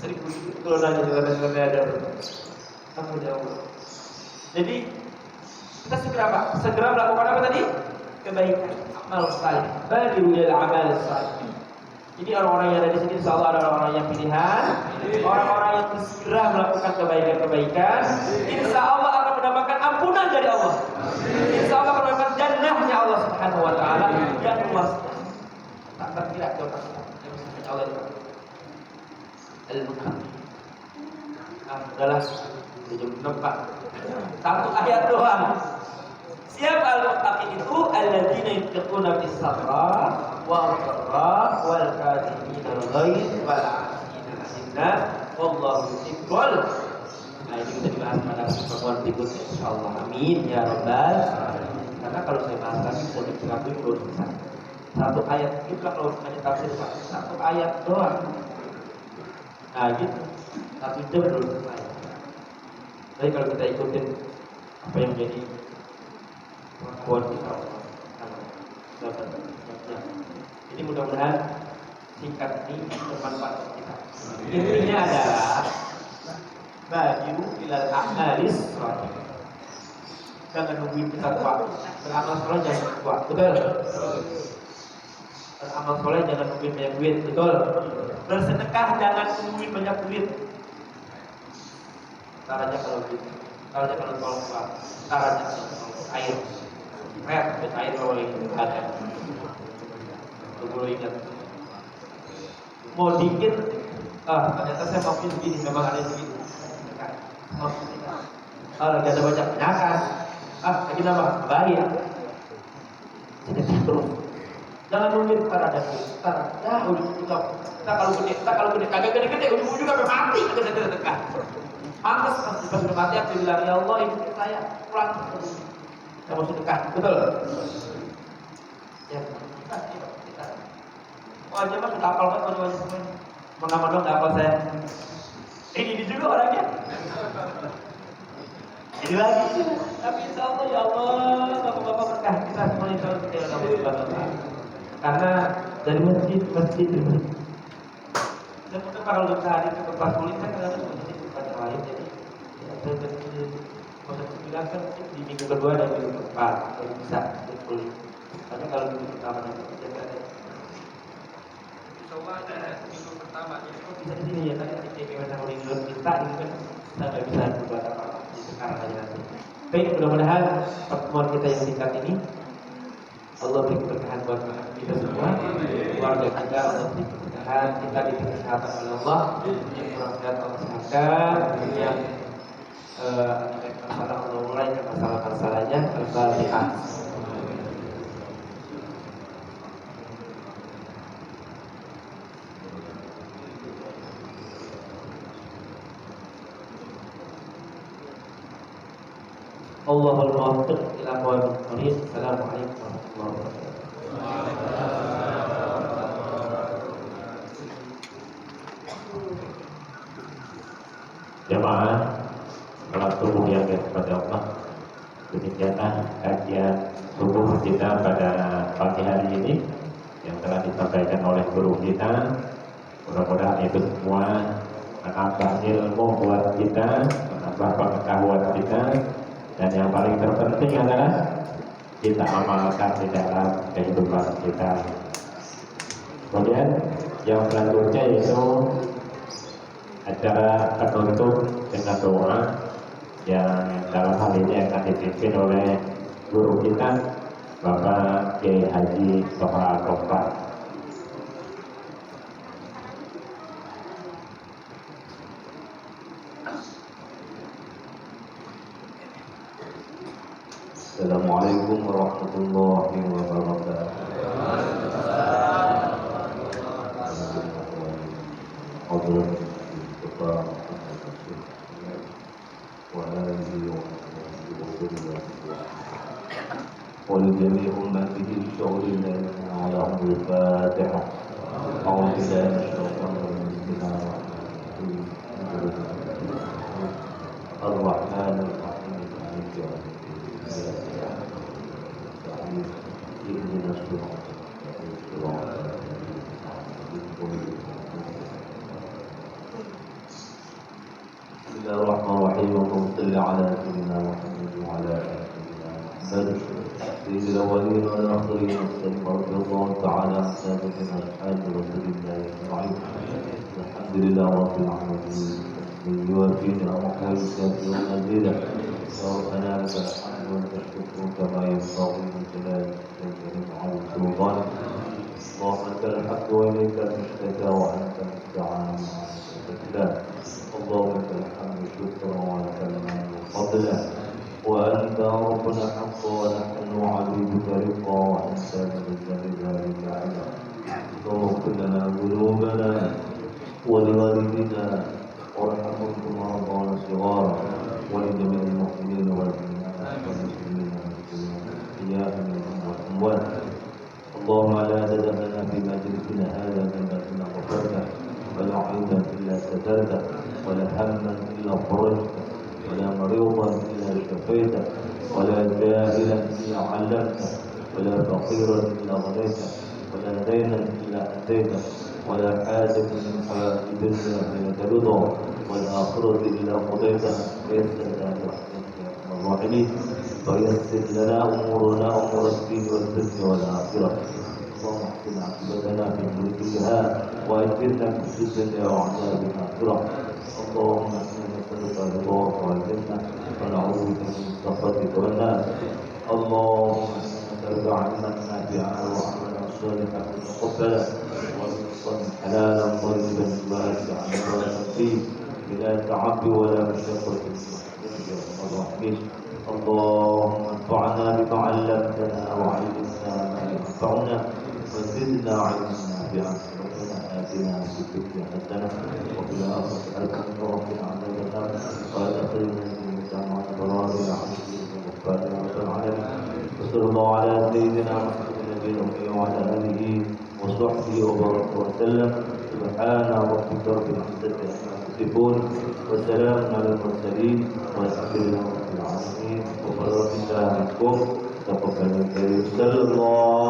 Sering begitu. Kalau nanya juga ada. Kamu jauh. Jadi kita segera apa? Segera melakukan apa tadi? Kebaikan, amal saleh. Badiul amal saleh. Jadi orang-orang yang ada di sini insyaallah adalah orang yang pilihan, orang-orang yang segera melakukan kebaikan-kebaikan. Insyaallah akan mendapatkan ampunan dari Allah. Insyaallah akan mendapatkan jannahnya Allah Subhanahu wa taala yang luas. Tak terkira doa yang Allah itu. Al-Mukarram. Adalah jam 6 Pak. Satu ayat doang. Siapa al-muttaqin itu? Alladzina yattaquna bis-sarra wal-dharra wal kadhimina al-ghaiz wal 'afina 'anil nas wallahu yuhibbul. Nah, ini bisa dibahas pada pertemuan berikutnya insyaallah. Amin ya rabbal alamin. Karena kalau saya bahas lagi bisa dikira belum selesai. Satu ayat itu kalau hanya tafsir satu ayat doang. Nah, gitu. 1 jam belum selesai. Tapi kalau kita ikutin apa yang jadi buat kita, jadi mudah-mudahan singkat ini bermanfaat untuk kita. Intinya adalah baju ilal amalis sholih. Jangan nungguin kita tua. Beramal soleh jangan tua, betul? Beramal soleh jangan nungguin banyak duit, betul? Bersedekah jangan nungguin banyak duit. Caranya kalau gitu, caranya kalau tolong Pak, caranya kalau air, air kalau yang ada. Perlu ingat. Mau dikit, ternyata saya mau begini, memang ada segini. Kalau lagi ada banyak penyakit, lagi nambah bahaya. Sedekah terus. Jangan nunggu ntar ada ntar, ya udah kita kalau gede kagak gede ujung-ujung sampai mati kita sedekah. Pantas pas sudah mati aku bilang ya Allah ini saya pulang saya mau sedekah, betul? Ya kita. Oh aja mas sudah hafal banget wajah semua. Mana dong nggak hafal saya. Ini juga orangnya. Ini lagi. Tapi insya Allah ya Allah bapak-bapak berkah kita semua insya Allah kita akan berkah. Karena dari masjid. Dan mungkin kalau kita hari ke tempat kulit kan kadang-kadang yang lain jadi proses bilang kan di minggu kedua dan minggu keempat baru bisa kulit. Karena kalau minggu pertama dan ketiga ada. Insyaallah ada minggu pertama itu bisa di sini ya tadi ketika kita mau minta itu kan kita nggak bisa berbuat apa-apa sekarang aja nanti. Baik, mudah-mudahan pertemuan kita yang singkat ini Allah beri keberkahan buat kita semua, keluarga kita, Allah beri keberkahan, kita diberi kesehatan oleh Allah, yang kurang sehat Allah sehatkan, yang masalah Allah mulai ke masalah-masalahnya. Al-Fatihah. Allahul muwaffiq ila aqwamit thoriq. Assalamualaikum warahmatullahi wabarakatuh. Jemaah salat subuh yang kepada Allah. Demikianlah kajian subuh kita pada pagi hari ini yang telah disampaikan oleh guru kita. Mudah-mudahan itu semua menambah ilmu buat kita, menambah pengetahuan kita. Dan yang paling terpenting adalah kita amalkan di dalam kehidupan kita. Kemudian yang selanjutnya yaitu acara penutup dengan doa yang dalam hal ini akan dipimpin oleh guru kita Bapak Kiai Haji Soha Kopar. Assalamualaikum warahmatullahi wabarakatuh. ولجميع أمته الشعور لنا على أمر الفاتحة. أعوذ بالله من الشيطان الرجيم. الرحمن الرحيم مالك يوم الدين. اهدنا الصراط بسم الله الرحمن الرحيم. اللهم صل على سيدنا محمد وعلى آل سيدنا محمد سيد الأولين والآخرين. وسلم رضي الله تعالى عن سادتنا أصحاب رسول الله أجمعين. الحمد لله رب العالمين. من يوافي نعمه ويكافئ مزيدا. يا ربنا لك الحمد والشكر كما ينبغي لجلال وجهك وعظيم سلطانك. اللهم لك الحمد وإليك المشتكى وأنت المستعان وعلى اللهم لك الحمد شكرا ولك المنن فضلا. وأنت ربنا حقا ونحن عبيدك رقا وأنت من ذلك علما. اللهم اغفر لنا ذنوبنا ولوالدينا وارحمهم مرضانا صغارا ولجميع المؤمنين والمؤمنات والمسلمين والمسلمات الأحياء منهم والأموات. اللهم لا تدع لنا في مجلسنا هذا ذنبا إلا غفرته ولا عيبا إلا سترته ولا هما إلا فرجته ولا مريضا إلا شفيته ولا جاهلا إلا علمته ولا فقيرا إلا غنيته ولا دينا إلا أتيته ولا حاجة من حوائج الدنيا إلا رضا والآخرة إلا قضيتها ويسر لنا برحمتك يا أرحم الراحمين. ويسر لنا أمورنا أمور الدين والدنيا والآخرة. اللهم احسن عاقبتنا في أمور كلها وأجرنا في الدنيا وعذاب الآخرة. اللهم إنا نسألك رضاك والجنة ونعوذ بك من سخطك والنار. اللهم إنا نسألك علما نافعا وعملا صالحا متقبلا ورزقا حلالا طيبا واسعا مباركا فيه بلا تعب ولا مشقة يا رب الراحمين. اللهم انفعنا بما علمتنا وعلمنا ما ينفعنا وزدنا علما نافعا. ربنا آتنا في الدنيا حسنة وفي الآخرة حسنة وقنا عذاب النار وأدخلنا الجنة مع الأبرار يا عزيز الغفار يا رب العالمين. وصلى الله على سيدنا محمد النبي الأمي وعلى آله وصحبه وبارك وسلم. سبحان ربك رب العزة عما يصفون وسلام على المرسلين والحمد لله رب العالمين. وبارك الله فيكم. تقبل الكريم. صلى الله